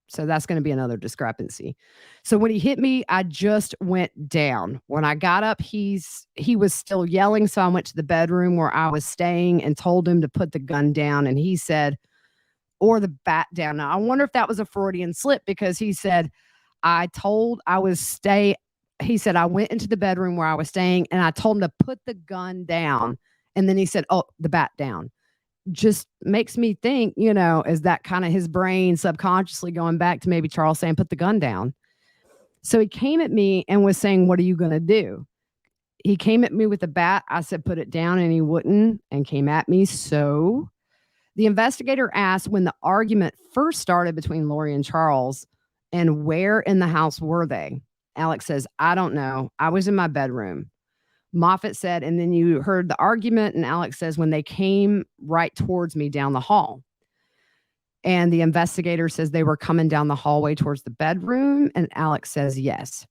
So that's going to be another discrepancy. So when he hit me, I just went down. When I got up, he was still yelling. So I went to the bedroom where I was staying and told him to put the gun down. And he said, or the bat down. Now, I wonder if that was a Freudian slip because he said, he said, I went into the bedroom where I was staying and I told him to put the gun down. And then he said, oh, the bat down. Just makes me think, is that kind of his brain subconsciously going back to maybe Charles saying, put the gun down. So he came at me and was saying, what are you going to do? He came at me with a bat. I said, put it down, and he wouldn't and came at me. So the investigator asked when the argument first started between Lori and Charles and where in the house were they? Alex says, I don't know. I was in my bedroom. Moffat said, and then you heard the argument, and Alex says, when they came right towards me down the hall. And the investigator says they were coming down the hallway towards the bedroom, and Alex says, yes.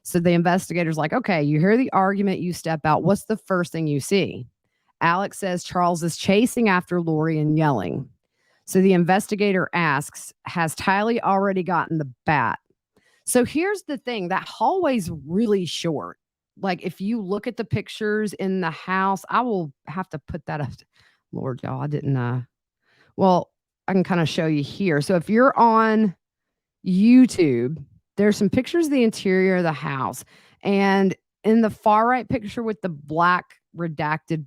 So the investigator's like, okay, you hear the argument, you step out. What's the first thing you see? Alex says Charles is chasing after Lori and yelling. So the investigator asks, has Tylee already gotten the bat? So here's the thing, that hallway's really short. Like, if you look at the pictures in the house, I will have to put that up. Lord, y'all, I didn't. Well, I can kind of show you here. So if you're on YouTube, there's some pictures of the interior of the house. And in the far right picture with the black redacted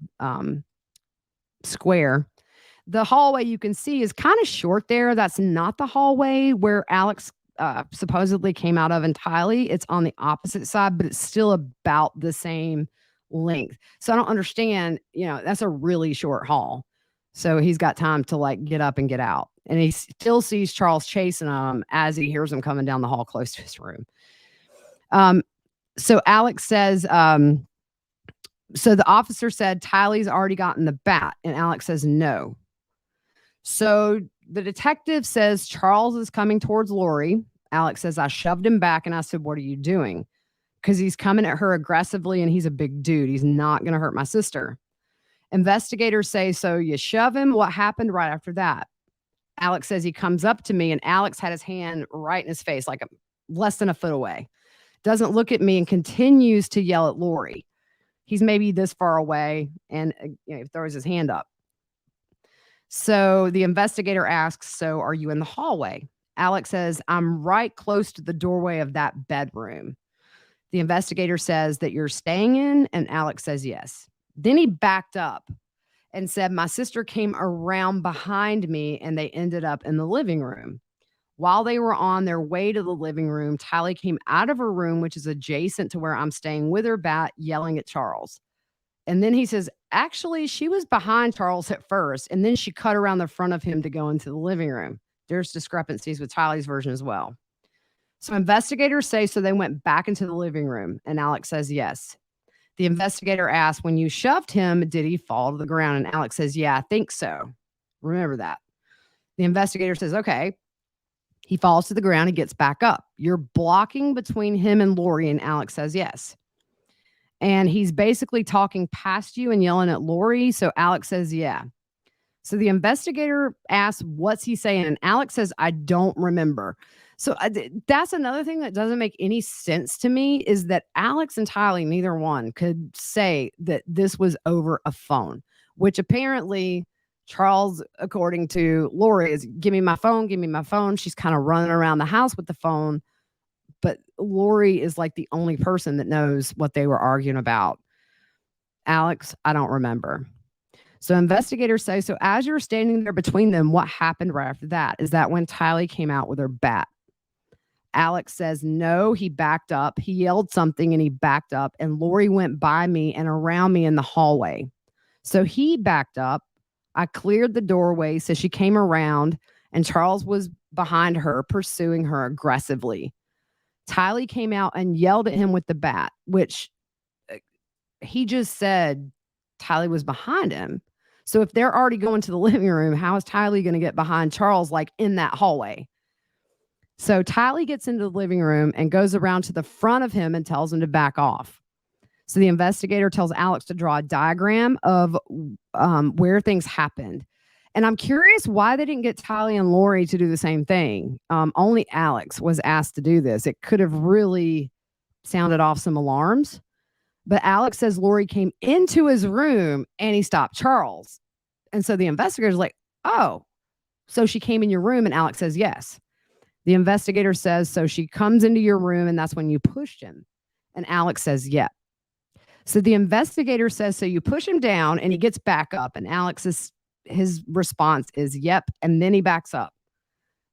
square, the hallway you can see is kind of short there. That's not the hallway where Alex supposedly came out of in Tylee. It's on the opposite side, but it's still about the same length. So I don't understand, that's a really short hall. So he's got time to get up and get out. And he still sees Charles chasing him as he hears him coming down the hall close to his room. So Alex says, so the officer said, Tylee's already gotten the bat. And Alex says, no. So the detective says Charles is coming towards Lori. Alex says, I shoved him back and I said, what are you doing? Because he's coming at her aggressively and he's a big dude. He's not going to hurt my sister. Investigators say, so you shove him? What happened right after that? Alex says he comes up to me and Alex had his hand right in his face, like less than a foot away. Doesn't look at me and continues to yell at Lori. He's maybe this far away and he throws his hand up. So the investigator asks, so are you in the hallway? Alex says, I'm right close to the doorway of that bedroom. The investigator says that you're staying in, and Alex says yes. Then he backed up and said, my sister came around behind me and they ended up in the living room. While they were on their way to the living room, Tylee came out of her room, which is adjacent to where I'm staying, with her bat, yelling at Charles. And then he says, actually, she was behind Charles at first, and then she cut around the front of him to go into the living room. There's discrepancies with Tylee's version as well. So investigators say so they went back into the living room, and Alex says yes. The investigator asks, when you shoved him, did he fall to the ground? And Alex says, yeah, I think so. Remember that. The investigator says, okay. He falls to the ground. He gets back up. You're blocking between him and Lori, and Alex says yes. And he's basically talking past you and yelling at Lori. So Alex says, yeah. So the investigator asks, what's he saying? And Alex says, I don't remember. So that's another thing that doesn't make any sense to me is that Alex and Tylee, neither one could say that this was over a phone, which apparently Charles, according to Lori, is give me my phone, give me my phone. She's kind of running around the house with the phone. But Lori is like the only person that knows what they were arguing about. Alex, I don't remember. So investigators say, so as you're standing there between them, what happened right after that? Is that when Tylee came out with her bat? Alex says, no, he backed up. He yelled something and he backed up, and Lori went by me and around me in the hallway. So he backed up. I cleared the doorway. So she came around and Charles was behind her, pursuing her aggressively. Tylee came out and yelled at him with the bat, which he just said Tylee was behind him. So if they're already going to the living room, how is Tylee going to get behind Charles like in that hallway? So Tylee gets into the living room and goes around to the front of him and tells him to back off. So the investigator tells Alex to draw a diagram of where things happened. And I'm curious why they didn't get Tylee and Lori to do the same thing. Only Alex was asked to do this. It could have really sounded off some alarms. But Alex says Lori came into his room and he stopped Charles. And so the investigator's like, oh, so she came in your room? And Alex says, yes. The investigator says, so she comes into your room and that's when you pushed him. And Alex says, yeah. So the investigator says, so you push him down and he gets back up. And his response is, yep. And then he backs up.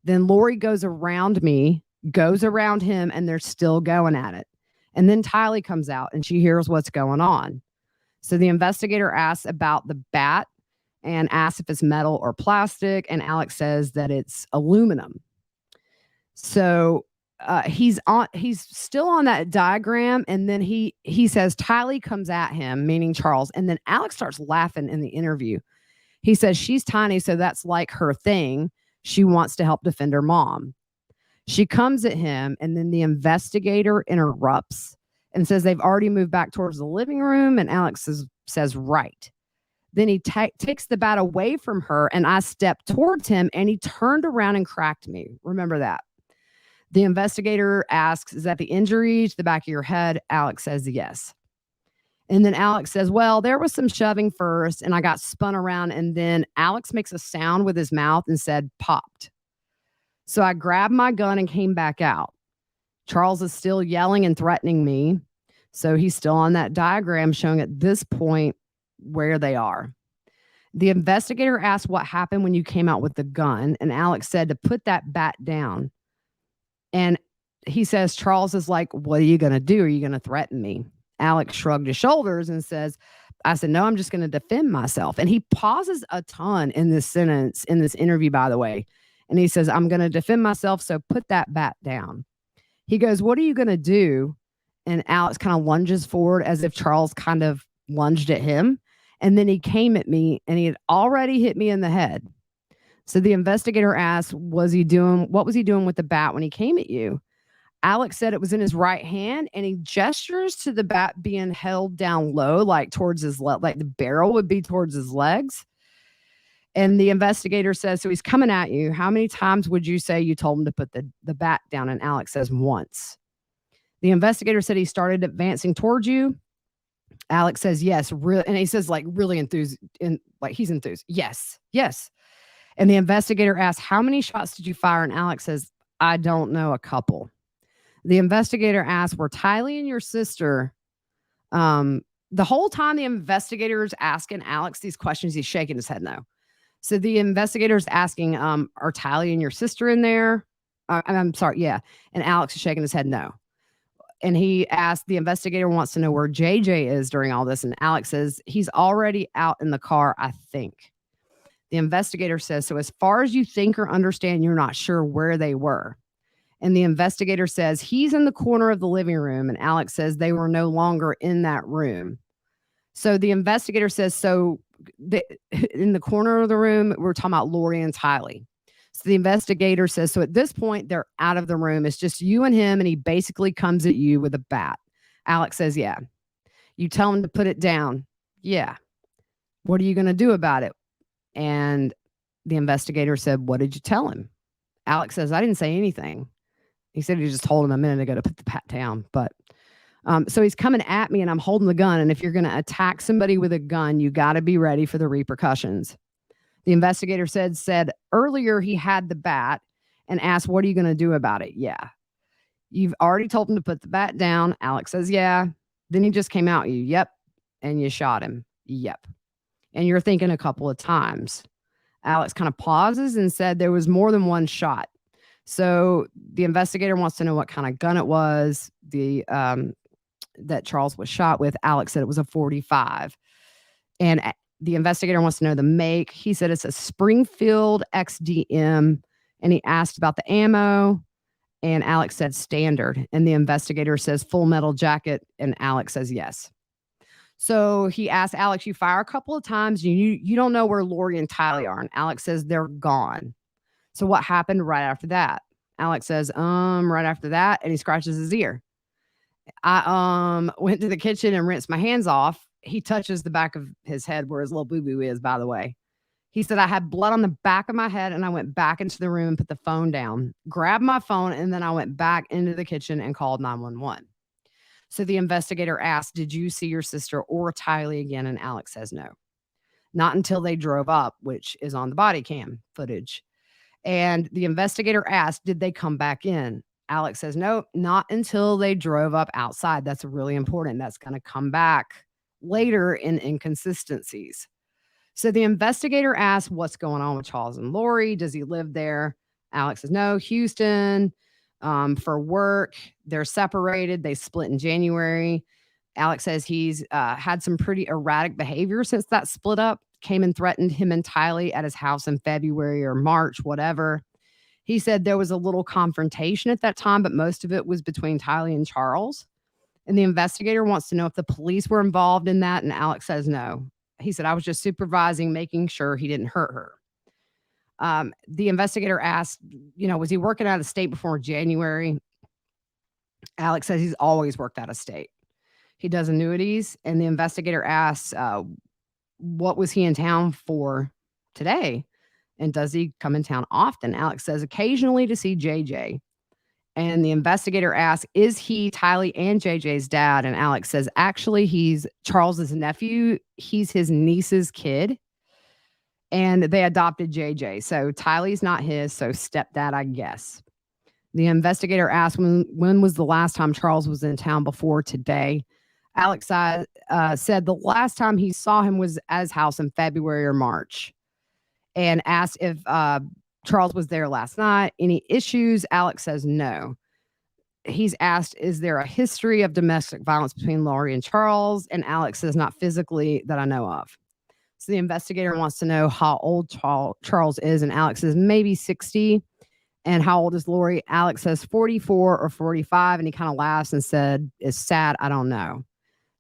Then Lori goes around me, goes around him, and they're still going at it. And then Tylee comes out and she hears what's going on. So the investigator asks about the bat and asks if it's metal or plastic. And Alex says that it's aluminum. So he's still on that diagram. And then he says Tylee comes at him, meaning Charles. And then Alex starts laughing in the interview. He says she's tiny, so that's like her thing. She wants to help defend her mom. She comes at him, and then the investigator interrupts and says they've already moved back towards the living room, and Alex says right. Then he takes the bat away from her, and I stepped towards him, and he turned around and cracked me. Remember that. The investigator asks, is that the injury to the back of your head? Alex says yes. And then Alex says, well, there was some shoving first, and I got spun around, and then Alex makes a sound with his mouth and said, popped. So I grabbed my gun and came back out. Charles is still yelling and threatening me. So he's still on that diagram showing at this point where they are. The investigator asked what happened when you came out with the gun. And Alex said to put that bat down. And he says, Charles is like, what are you going to do? Are you going to threaten me? Alex shrugged his shoulders and says, I said, no, I'm just going to defend myself. And he pauses a ton in this sentence, in this interview, by the way. And he says, I'm going to defend myself. So put that bat down. He goes, what are you going to do? And Alex kind of lunges forward as if Charles kind of lunged at him. And then he came at me and he had already hit me in the head. So the investigator asked, what was he doing with the bat when he came at you? Alex said it was in his right hand, and he gestures to the bat being held down low, like towards his like the barrel would be towards his legs. And the investigator says, so he's coming at you. How many times would you say you told him to put the bat down? And Alex says once. The investigator said he started advancing towards you. Alex says, yes, really. And he says, like, really enthused, like he's enthused. Yes, yes. And the investigator asks, how many shots did you fire? And Alex says, I don't know, a couple. The investigator asks, were Tylee and your sister, the whole time the investigator is asking Alex these questions, he's shaking his head no. So the investigator is asking, are Tylee and your sister in there? I'm sorry, yeah. And Alex is shaking his head no. And the investigator wants to know where JJ is during all this. And Alex says, he's already out in the car, I think. The investigator says, so as far as you think or understand, you're not sure where they were. And the investigator says, he's in the corner of the living room. And Alex says they were no longer in that room. So the investigator says, in the corner of the room, we're talking about Lori and Tylee. So the investigator says, so at this point, they're out of the room. It's just you and him, and he basically comes at you with a bat. Alex says, yeah. You tell him to put it down. Yeah. What are you going to do about it? And the investigator said, what did you tell him? Alex says, I didn't say anything. He said he just told him a minute ago to put the bat down. But so he's coming at me and I'm holding the gun. And if you're going to attack somebody with a gun, you got to be ready for the repercussions. The investigator said earlier he had the bat and asked, what are you going to do about it? Yeah. You've already told him to put the bat down. Alex says, yeah. Then he just came out you. Yep. And you shot him. Yep. And you're thinking a couple of times. Alex kind of pauses and said there was more than one shot. So the investigator wants to know what kind of gun it was that Charles was shot with. Alex said it was a .45. And the investigator wants to know the make. He said it's a Springfield XDM. And he asked about the ammo. And Alex said standard. And the investigator says full metal jacket. And Alex says yes. So he asked Alex, you fire a couple of times. You don't know where Lori and Tylee are. And Alex says they're gone. So what happened right after that? Alex says, right after that. And he scratches his ear. I went to the kitchen and rinsed my hands off. He touches the back of his head where his little boo-boo is, by the way. He said, I had blood on the back of my head and I went back into the room and put the phone down, grabbed my phone, and then I went back into the kitchen and called 911. So the investigator asked, did you see your sister or Tylee again? And Alex says no. Not until they drove up, which is on the body cam footage. And the investigator asked, did they come back in? Alex says, no, not until they drove up outside. That's really important. That's going to come back later in inconsistencies. So the investigator asked, what's going on with Charles and Lori? Does he live there? Alex says, no, Houston, for work. They're separated. They split in January. Alex says he's had some pretty erratic behavior since that split up. Came and threatened him and Tylee at his house in February or March, whatever. He said there was a little confrontation at that time, but most of it was between Tylee and Charles. And the investigator wants to know if the police were involved in that. And Alex says no. He said, I was just supervising, making sure he didn't hurt her. The investigator asked, was he working out of state before January? Alex says he's always worked out of state. He does annuities. And the investigator asks, what was he in town for today? And does he come in town often? Alex says occasionally to see JJ. And the investigator asks, is he Tylee and JJ's dad? And Alex says, actually, he's Charles's nephew. He's his niece's kid. And they adopted JJ. So Tylee's not his, so stepdad, I guess. The investigator asked, when was the last time Charles was in town before today? Alex said the last time he saw him was at his house in February or March, and asked if Charles was there last night. Any issues? Alex says no. He's asked, is there a history of domestic violence between Lori and Charles? And Alex says not physically that I know of. So the investigator wants to know how old Charles is, and Alex says maybe 60. And how old is Lori? Alex says 44 or 45, and he kind of laughs and said, it's sad, I don't know.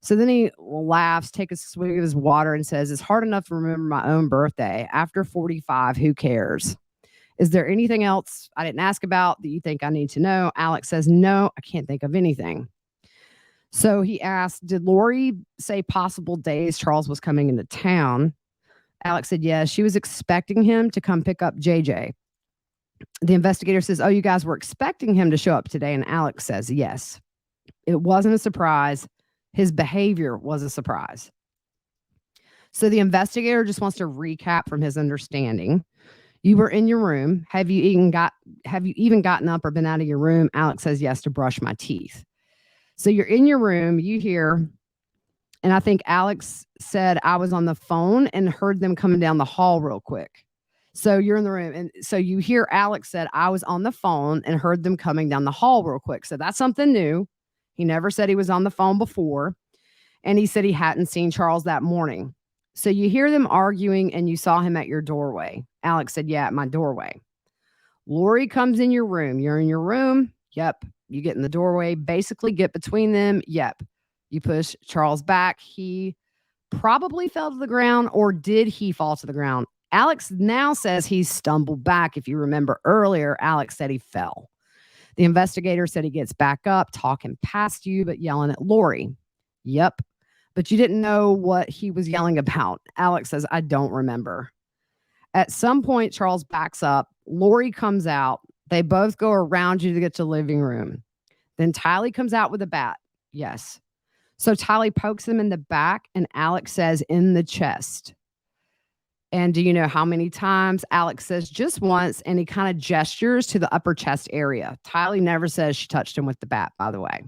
So then he laughs, takes a swig of his water, and says, it's hard enough to remember my own birthday. After 45, who cares? Is there anything else I didn't ask about that you think I need to know? Alex says, no, I can't think of anything. So he asked, did Lori say possible days Charles was coming into town? Alex said, yes, she was expecting him to come pick up JJ. The investigator says, oh, you guys were expecting him to show up today? And Alex says, yes. It wasn't a surprise. His behavior was a surprise. So the investigator just wants to recap from his understanding. You were in your room. Have you even gotten up or been out of your room? Alex says, yes, to brush my teeth. So you're in your room, you hear, and I think Alex said, I was on the phone and heard them coming down the hall real quick. So you're in the room. And so you hear Alex said, I was on the phone and heard them coming down the hall real quick. So that's something new. He never said he was on the phone before. And he said he hadn't seen Charles that morning. So you hear them arguing and you saw him at your doorway. Alex said, yeah, at my doorway. Lori comes in your room. You're in your room. Yep. You get in the doorway, basically get between them. Yep. You push Charles back. He probably fell to the ground, or did he fall to the ground? Alex now says he stumbled back. If you remember earlier, Alex said he fell. The investigator said he gets back up, talking past you, but yelling at Lori. Yep. But you didn't know what he was yelling about. Alex says, I don't remember. At some point, Charles backs up. Lori comes out. They both go around you to get to the living room. Then Tylee comes out with a bat. Yes. So Tylee pokes him in the back, and Alex says in the chest. And do you know how many times? Alex says just once, and he kind of gestures to the upper chest area. Tylee never says she touched him with the bat, by the way.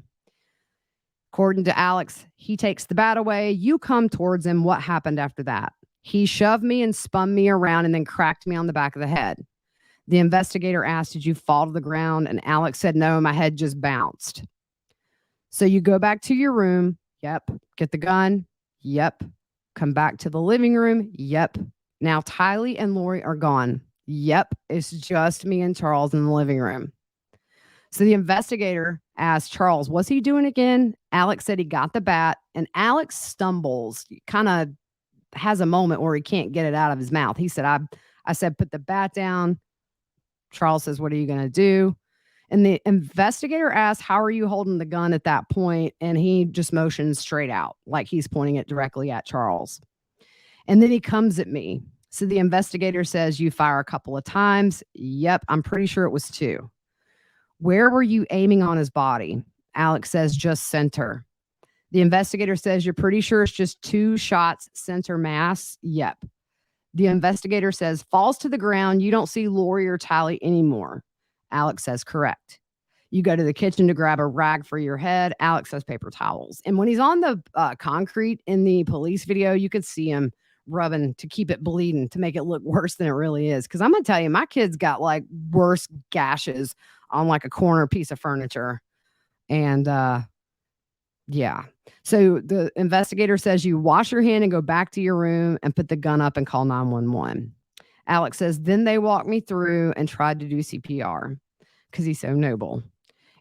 According to Alex, he takes the bat away. You come towards him. What happened after that? He shoved me and spun me around and then cracked me on the back of the head. The investigator asked, did you fall to the ground? And Alex said, no, my head just bounced. So you go back to your room. Yep. Get the gun. Yep. Come back to the living room. Yep. Now Tylee and Lori are gone. Yep. It's just me and Charles in the living room. So the investigator asked Charles, was he doing it again? Alex said he got the bat, and Alex stumbles, kind of has a moment where he can't get it out of his mouth. He said, I said, put the bat down. Charles says, what are you going to do? And the investigator asked, how are you holding the gun at that point? And he just motions straight out, like he's pointing it directly at Charles. And then he comes at me. So the investigator says, you fire a couple of times. Yep, I'm pretty sure it was 2. Where were you aiming on his body? Alex says, just center. The investigator says, you're pretty sure it's just 2 shots, center mass? Yep. The investigator says, falls to the ground. You don't see Lori or Tylee anymore. Alex says, correct. You go to the kitchen to grab a rag for your head. Alex says, paper towels. And when he's on the concrete in the police video, you could see him rubbing to keep it bleeding, to make it look worse than it really is. Because I'm going to tell you, my kid's got like worse gashes on like a corner piece of furniture. And yeah. So the investigator says you wash your hand and go back to your room and put the gun up and call 911. Alex says, then they walked me through and tried to do CPR because he's so noble.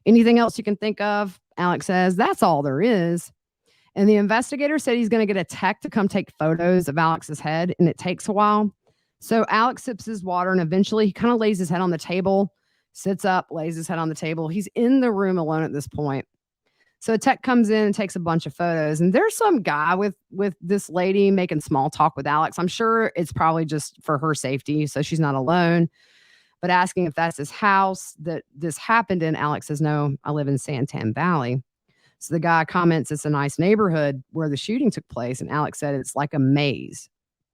Anything else you can think of? Alex says, that's all there is. And the investigator said he's going to get a tech to come take photos of Alex's head, and it takes a while. So Alex sips his water, and eventually he kind of lays his head on the table, sits up, lays his head on the table. He's in the room alone at this point. So a tech comes in and takes a bunch of photos, and there's some guy with this lady making small talk with Alex. I'm sure it's probably just for her safety, so she's not alone, but asking if that's his house that this happened in. Alex says, no, I live in Santan Valley. So the guy comments it's a nice neighborhood where the shooting took place, and Alex said it's like a maze.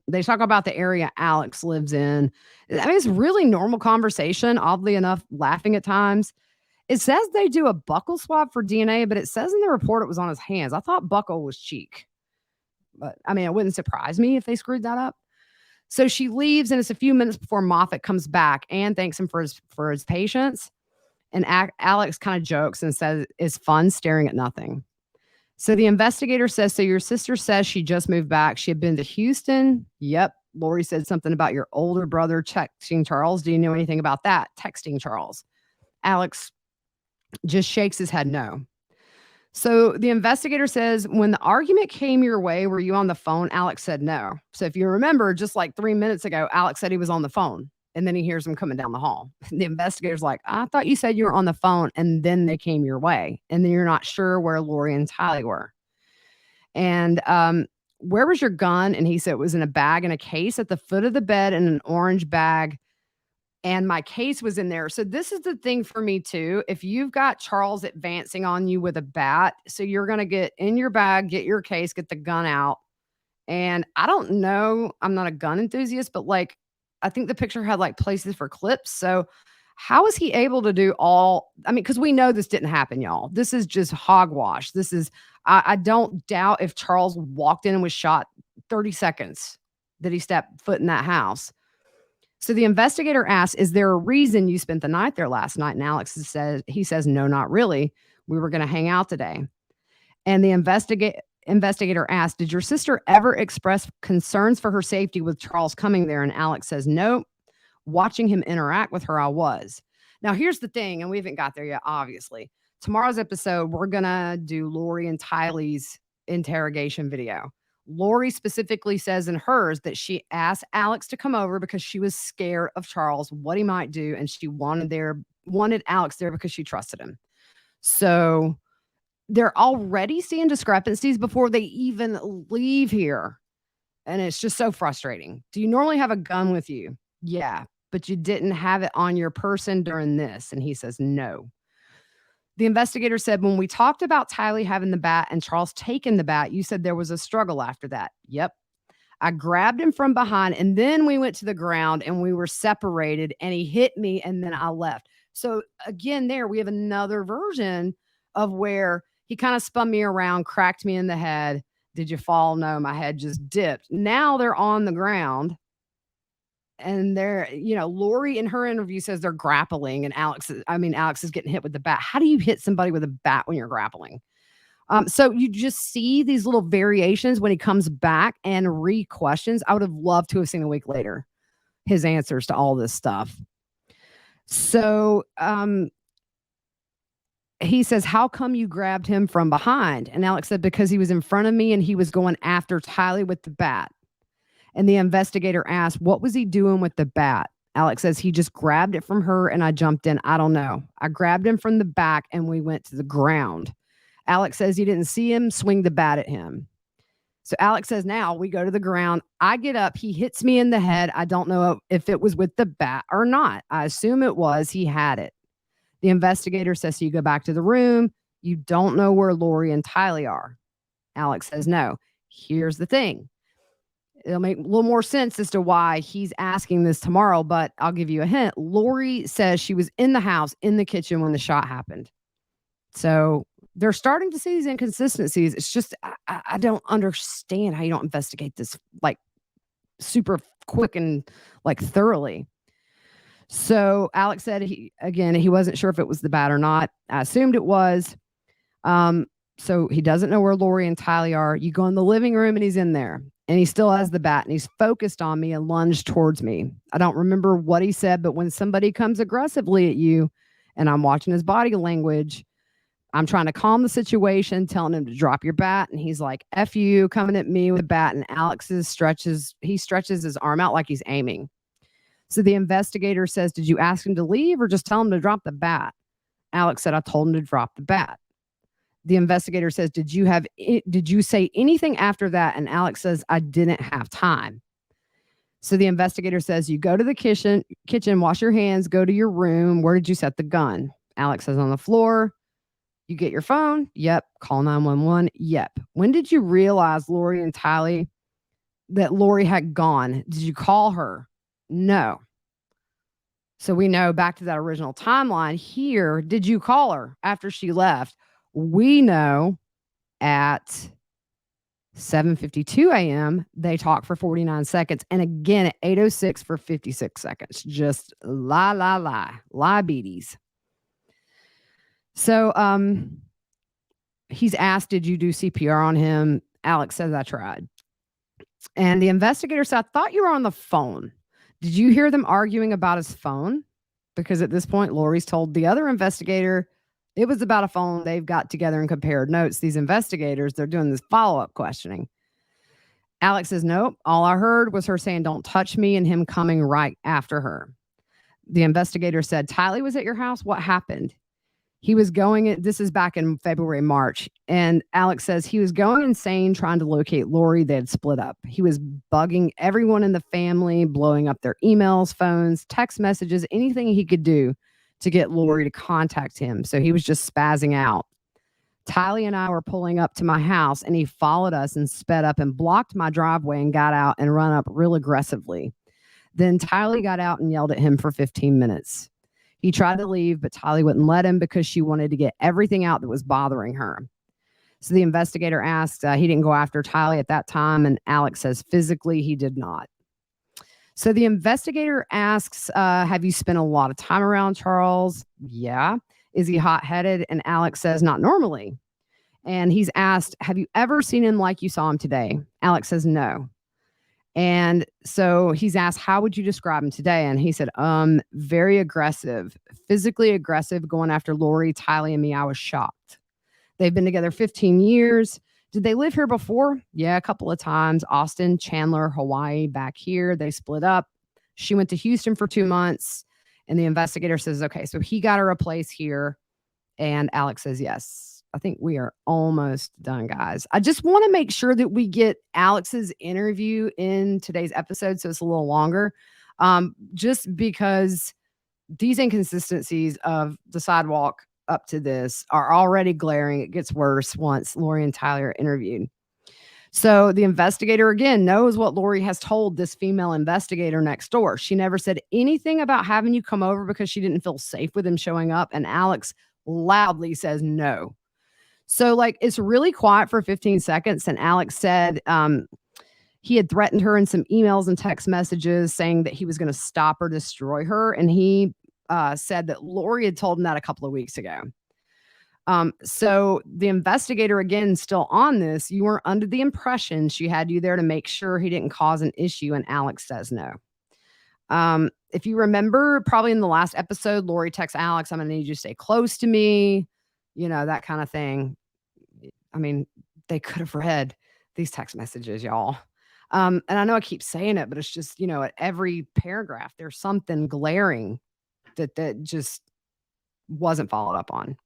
They talk about the area Alex lives in. I mean, it's really normal conversation, oddly enough, laughing at times. It says they do a buckle swab for DNA, but it says in the report it was on his hands. I thought buckle was cheek. But I mean, it wouldn't surprise me if they screwed that up. So she leaves, and it's a few minutes before Moffat comes back and thanks him for his patience. And Alex kind of jokes and says, it's fun staring at nothing. So the investigator says, so your sister says she just moved back. She had been to Houston. Yep. Lori said something about your older brother texting Charles. Do you know anything about that? Texting Charles. Alex just shakes his head no. So the investigator says, when the argument came your way, were you on the phone? Alex said no. So if you remember, just like 3 minutes ago, Alex said he was on the phone, and then he hears him coming down the hall. The investigator's like, I thought you said you were on the phone, and then they came your way, and then you're not sure where Lori and Tylee were. And where was your gun? And he said it was in a bag in a case at the foot of the bed in an orange bag. And my case was in there. So this is the thing for me too. If you've got Charles advancing on you with a bat, so you're going to get in your bag, get your case, get the gun out. And I don't know, I'm not a gun enthusiast, but like, I think the picture had like places for clips. So how is he able to do all, I mean, because we know this didn't happen, y'all. This is just hogwash. This is, I don't doubt if Charles walked in and was shot 30 seconds that he stepped foot in that house. So the investigator asks, is there a reason you spent the night there last night? And Alex says, no, not really. We were going to hang out today. And the investigator asked, did your sister ever express concerns for her safety with Charles coming there? And Alex says, nope. Watching him interact with her, I was. Now, here's the thing, and we haven't got there yet, obviously. Tomorrow's episode, we're going to do Lori and Tylee's interrogation video. Lori specifically says in hers that she asked Alex to come over because she was scared of Charles, what he might do, and she wanted Alex there because she trusted him. So they're already seeing discrepancies before they even leave here. And it's just so frustrating. Do you normally have a gun with you? Yeah, but you didn't have it on your person during this. And he says, no. The investigator said, when we talked about Tylee having the bat and Charles taking the bat, you said there was a struggle after that. Yep. I grabbed him from behind and then we went to the ground and we were separated and he hit me and then I left. So again, there we have another version of where he kind of spun me around, cracked me in the head. Did you fall? No, my head just dipped. Now they're on the ground. And they're, Lori in her interview says they're grappling and Alex is getting hit with the bat. How do you hit somebody with a bat when you're grappling? So you just see these little variations when he comes back and re-questions. I would have loved to have seen a week later his answers to all this stuff. So he says, how come you grabbed him from behind? And Alex said, because he was in front of me and he was going after Tylee with the bat. And the investigator asked, what was he doing with the bat? Alex says, he just grabbed it from her and I jumped in. I don't know. I grabbed him from the back and we went to the ground. Alex says he didn't see him swing the bat at him. So Alex says, now we go to the ground. I get up. He hits me in the head. I don't know if it was with the bat or not. I assume it was. He had it. The investigator says, so you go back to the room. You don't know where Lori and Tylee are. Alex says, no. Here's the thing. It'll make a little more sense as to why he's asking this tomorrow, but I'll give you a hint. Lori says she was in the house, in the kitchen when the shot happened. So they're starting to see these inconsistencies. It's just, I don't understand how you don't investigate this like super quick and like thoroughly. So Alex said he wasn't sure if it was the bat or not. I assumed it was. So he doesn't know where Lori and Tylee are. You go in the living room and he's in there and he still has the bat and he's focused on me and lunged towards me. I don't remember what he said, but when somebody comes aggressively at you and I'm watching his body language, I'm trying to calm the situation, telling him to drop your bat. And he's like, F you, coming at me with a bat. And Alex stretches his arm out like he's aiming. So the investigator says, did you ask him to leave or just tell him to drop the bat? Alex said, I told him to drop the bat. The investigator says, did you say anything after that? And Alex says, I didn't have time. So the investigator says, you go to the kitchen, wash your hands, go to your room. Where did you set the gun? Alex says, on the floor. You get your phone? Yep. Call 911? Yep. When did you realize Lori and Tylee that Lori had gone? Did you call her? No. So we know back to that original timeline here. Did you call her after she left? We know at 7:52 a.m. they talk for 49 seconds. And again at 8:06 for 56 seconds. Just lie beaties. So he's asked, did you do CPR on him? Alex says, I tried. And the investigator said, I thought you were on the phone. Did you hear them arguing about his phone? Because at this point, Lori's told the other investigator it was about a phone. They've got together and compared notes. These investigators, they're doing this follow-up questioning. Alex says, nope. All I heard was her saying, don't touch me, and him coming right after her. The investigator said, Tylee was at your house? What happened? He was this is back in February, March. And Alex says he was going insane trying to locate Lori. They had split up. He was bugging everyone in the family, blowing up their emails, phones, text messages, anything he could do to get Lori to contact him. So he was just spazzing out. Tylee and I were pulling up to my house and he followed us and sped up and blocked my driveway and got out and run up real aggressively. Then Tylee got out and yelled at him for 15 minutes. He tried to leave, but Tylee wouldn't let him because she wanted to get everything out that was bothering her. So the investigator asked, he didn't go after Tylee at that time, and Alex says physically he did not. So the investigator asks, have you spent a lot of time around Charles? Yeah. Is he hot-headed? And Alex says, not normally. And he's asked, have you ever seen him like you saw him today? Alex says, no. And so he's asked, how would you describe him today? And he said, very aggressive, physically aggressive, going after Lori, Tylee, and me. I was shocked. They've been together 15 years. Did they live here before? Yeah, a couple of times. Austin, Chandler, Hawaii, back here. They split up. She went to Houston for 2 months. And the investigator says, okay, so he got her a place here. And Alex says, yes. I think we are almost done, guys. I just want to make sure that we get Alex's interview in today's episode, so it's a little longer, just because these inconsistencies of the sidewalk up to this are already glaring. It gets worse once Lori and Tylee are interviewed. So the investigator, again, knows what Lori has told this female investigator next door. She never said anything about having you come over because she didn't feel safe with him showing up. And Alex loudly says no. So, like, it's really quiet for 15 seconds. And Alex said he had threatened her in some emails and text messages saying that he was going to stop or destroy her. And he said that Lori had told him that a couple of weeks ago. So the investigator, again, still on this, you were under the impression she had you there to make sure he didn't cause an issue. And Alex says no. If you remember, probably in the last episode, Lori texts Alex, I'm going to need you to stay close to me, that kind of thing. I mean, they could have read these text messages, y'all. And I know I keep saying it, but it's just, at every paragraph, there's something glaring that just wasn't followed up on.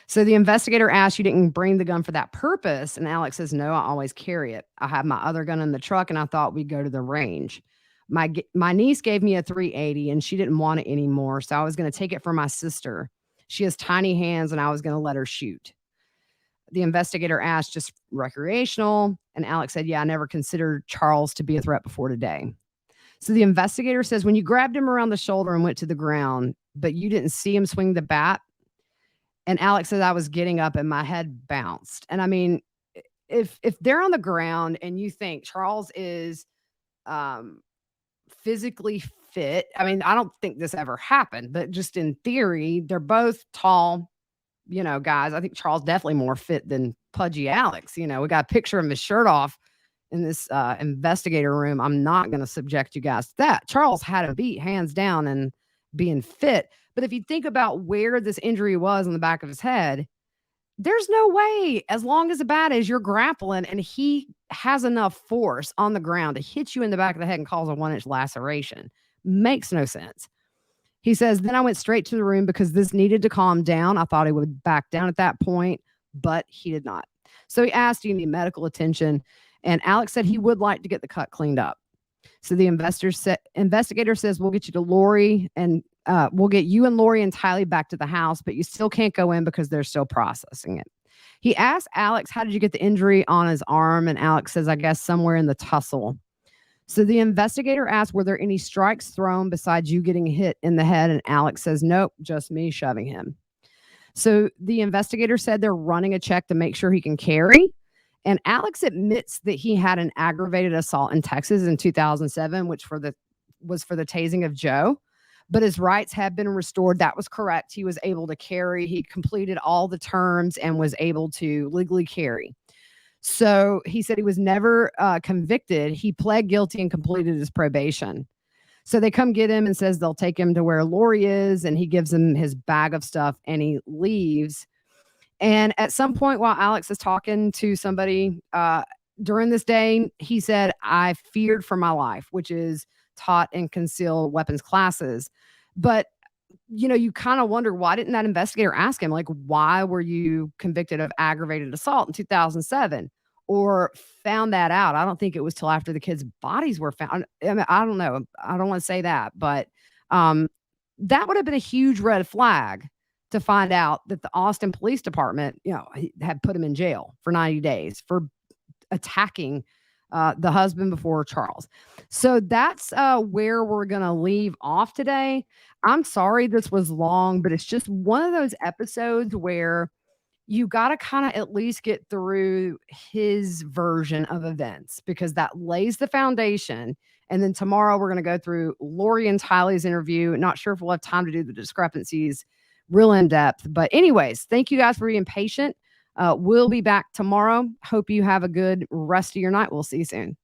So the investigator asked, you didn't bring the gun for that purpose? And Alex says, no, I always carry it. I have my other gun in the truck, and I thought we'd go to the range. My niece gave me a 380, and she didn't want it anymore, so I was going to take it for my sister. She has tiny hands, and I was going to let her shoot. The investigator asked, just recreational? And Alex said, yeah, I never considered Charles to be a threat before today. So the investigator says, when you grabbed him around the shoulder and went to the ground, but you didn't see him swing the bat, and Alex said, I was getting up and my head bounced. And I mean, if they're on the ground and you think Charles is physically fit, I mean, I don't think this ever happened, but just in theory, they're both tall, guys. I think Charles definitely more fit than pudgy Alex. We got a picture of his shirt off in this investigator room. I'm not going to subject you guys to that. Charles had a beat hands down and being fit. But if you think about where this injury was on the back of his head, there's no way, as long as the bat is, you're grappling and he has enough force on the ground to hit you in the back of the head and cause a 1-inch laceration. Makes no sense. He says, then I went straight to the room because this needed to calm down. I thought he would back down at that point, but he did not. So he asked, do you need medical attention? And Alex said he would like to get the cut cleaned up. So the investigator says, we'll get you to Lori and we'll get you and Lori and Tylee back to the house, but you still can't go in because they're still processing it. He asked Alex, how did you get the injury on his arm? And Alex says, I guess somewhere in the tussle. So the investigator asked, were there any strikes thrown besides you getting hit in the head? And Alex says, nope, just me shoving him. So the investigator said they're running a check to make sure he can carry. And Alex admits that he had an aggravated assault in Texas in 2007, which was for the tasing of Joe. But his rights have been restored. That was correct. He was able to carry. He completed all the terms and was able to legally carry. So he said he was never convicted. He pled guilty and completed his probation. So they come get him and says they'll take him to where Lori is, and he gives him his bag of stuff and he leaves. And at some point while Alex is talking to somebody during this day, he said, I feared for my life, which is taught in concealed weapons classes. But, you kind of wonder, why didn't that investigator ask him, like, why were you convicted of aggravated assault in 2007 or found that out? I don't think it was till after the kids' bodies were found. I mean, I don't know. I don't want to say that, but that would have been a huge red flag to find out that the Austin Police Department, had put him in jail for 90 days for attacking the husband before Charles. So that's where we're going to leave off today. I'm sorry this was long, but it's just one of those episodes where you got to kind of at least get through his version of events because that lays the foundation. And then tomorrow we're going to go through Lori and Tylee's interview. Not sure if we'll have time to do the discrepancies real in depth. But anyways, thank you guys for being patient. We'll be back tomorrow. Hope you have a good rest of your night. We'll see you soon.